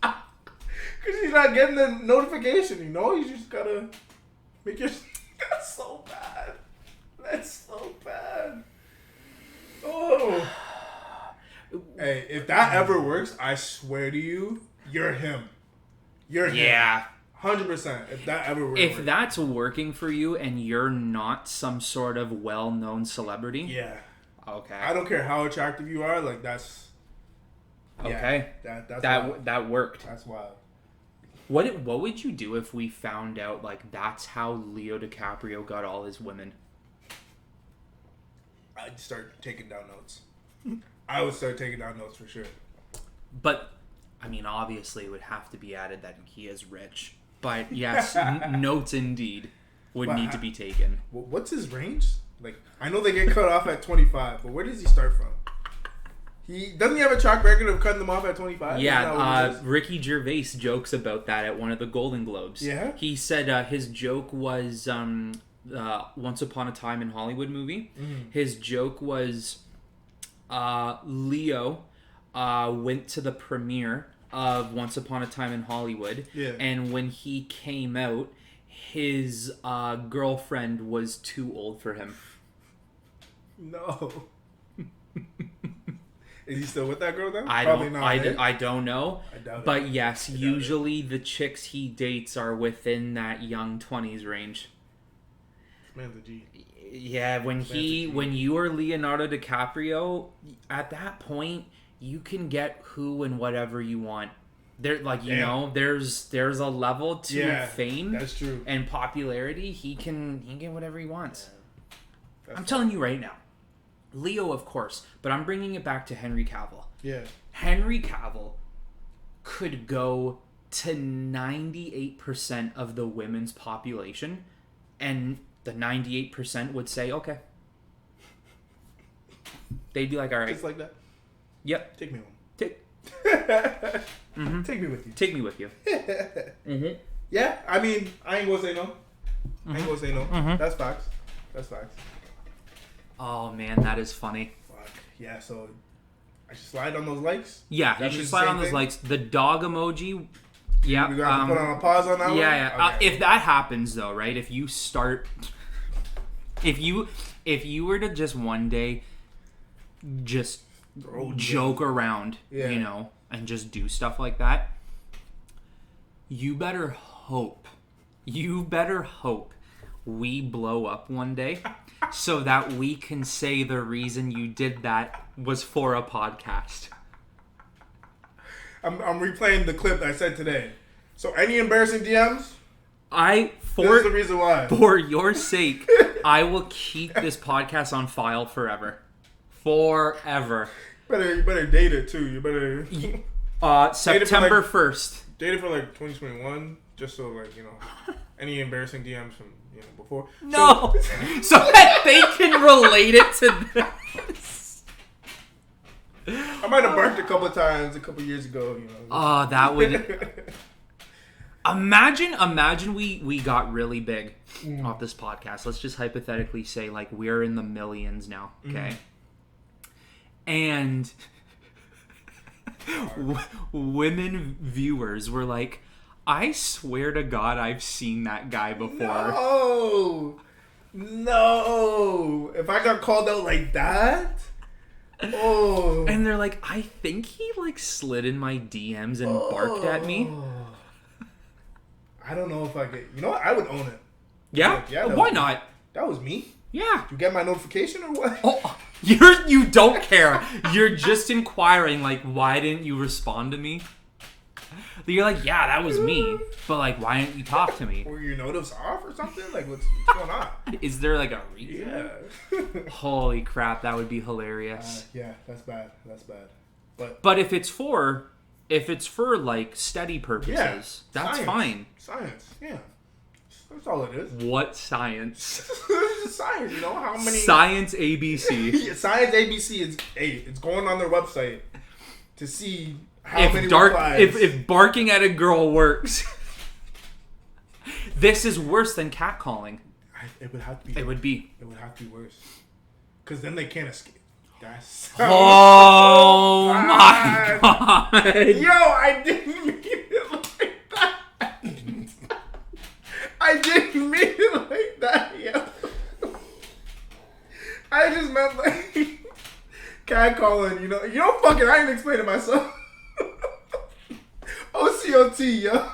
Because you're not getting the notification, you know? You just got to make your... That's so bad. That's so bad. Oh. Hey, if that ever works, I swear to you, you're him. You're him. Yeah. 100%. If that ever works. If that's working for you and you're not some sort of well-known celebrity... Yeah. Okay. I don't care how attractive you are, like, that's... Yeah, okay. That's that worked. That's wild. What would you do if we found out, like, that's how Leo DiCaprio got all his women? I'd start taking down notes. I would start taking down notes for sure. But, I mean, obviously it would have to be added that he is rich. But, yes, notes indeed would need to be taken. What's his range? Like, I know they get cut off at 25, but where does he start from? Doesn't he have a track record of cutting them off at 25? Yeah, Ricky Gervais jokes about that at one of the Golden Globes. Yeah? He said his joke was Once Upon a Time in Hollywood movie. Mm-hmm. His joke was Leo went to the premiere of Once Upon a Time in Hollywood. Yeah. And when he came out, his girlfriend was too old for him. No. Is he still with that girl then? I don't know. I doubt it. But yes, usually the chicks he dates are within that young 20s range. This man's a G. Yeah, when you are Leonardo DiCaprio, at that point you can get who and whatever you want. There, like, you know, there's a level to fame. That's true. And popularity. He can get whatever he wants. Yeah. I'm telling you right now. Leo, of course, but I'm bringing it back to Henry Cavill. Yeah. Henry Cavill could go to 98% of the women's population, and the 98% would say, okay. They'd be like, all right. Just like that? Yep. Take me home. Mm-hmm. Take me with you. Take me with you. Mm-hmm. Yeah, I mean, I ain't gonna say no. Mm-hmm. I ain't gonna say no. Mm-hmm. That's facts. That's facts. Oh, man, that is funny. Fuck. Yeah, so I should slide on those likes? Yeah, you should slide on those likes. The dog emoji, yeah. We got to put on a pause on that one? Yeah. Okay. If that happens, though, right? If you start... If you were to just one day just joke around, you know, and just do stuff like that, you better hope we blow up one day so that we can say the reason you did that was for a podcast. I'm replaying the clip that I said today. So any embarrassing DMs? This is the reason why. For your sake, I will keep this podcast on file forever. Forever. You better date it too. You better September 1st. Date it for like 2021, just so like, you know, any embarrassing DMs from, you know, before. No, so that they can relate it to this. I might have barked a couple times a couple years ago, you know. Oh, that would. Imagine we got really big off this podcast. Let's just hypothetically say like we're in the millions now, okay? And women viewers were like, I swear to God, I've seen that guy before. No. If I got called out like that, and they're like, I think he like slid in my DMs and barked at me. I don't know if I could. You know what? I would own it. Yeah? Why not? That was me. Yeah. Did you get my notification or what? Oh, you don't care. You're just inquiring, like, why didn't you respond to me? You're like, yeah, that was me. But, like, why didn't you talk to me? Were your notice off or something? Like, what's going on? Is there, like, a reason? Yeah. Holy crap, that would be hilarious. Yeah, that's bad. That's bad. But if it's for like, study purposes, that's science. fine. Science, yeah. That's all it is. What science? It's science, you know how many Science ABC. Yeah, Science ABC is it's going on their website to see how many replies. If barking at a girl works, this is worse than catcalling. It would have to be. It would be. It would have to be worse. Because then they can't escape. That's Oh my god! Yo, I didn't mean it like that. I didn't mean it like that, yo. I just meant like catcalling, you know. You don't fucking. I ain't explaining myself. OCOT, yo.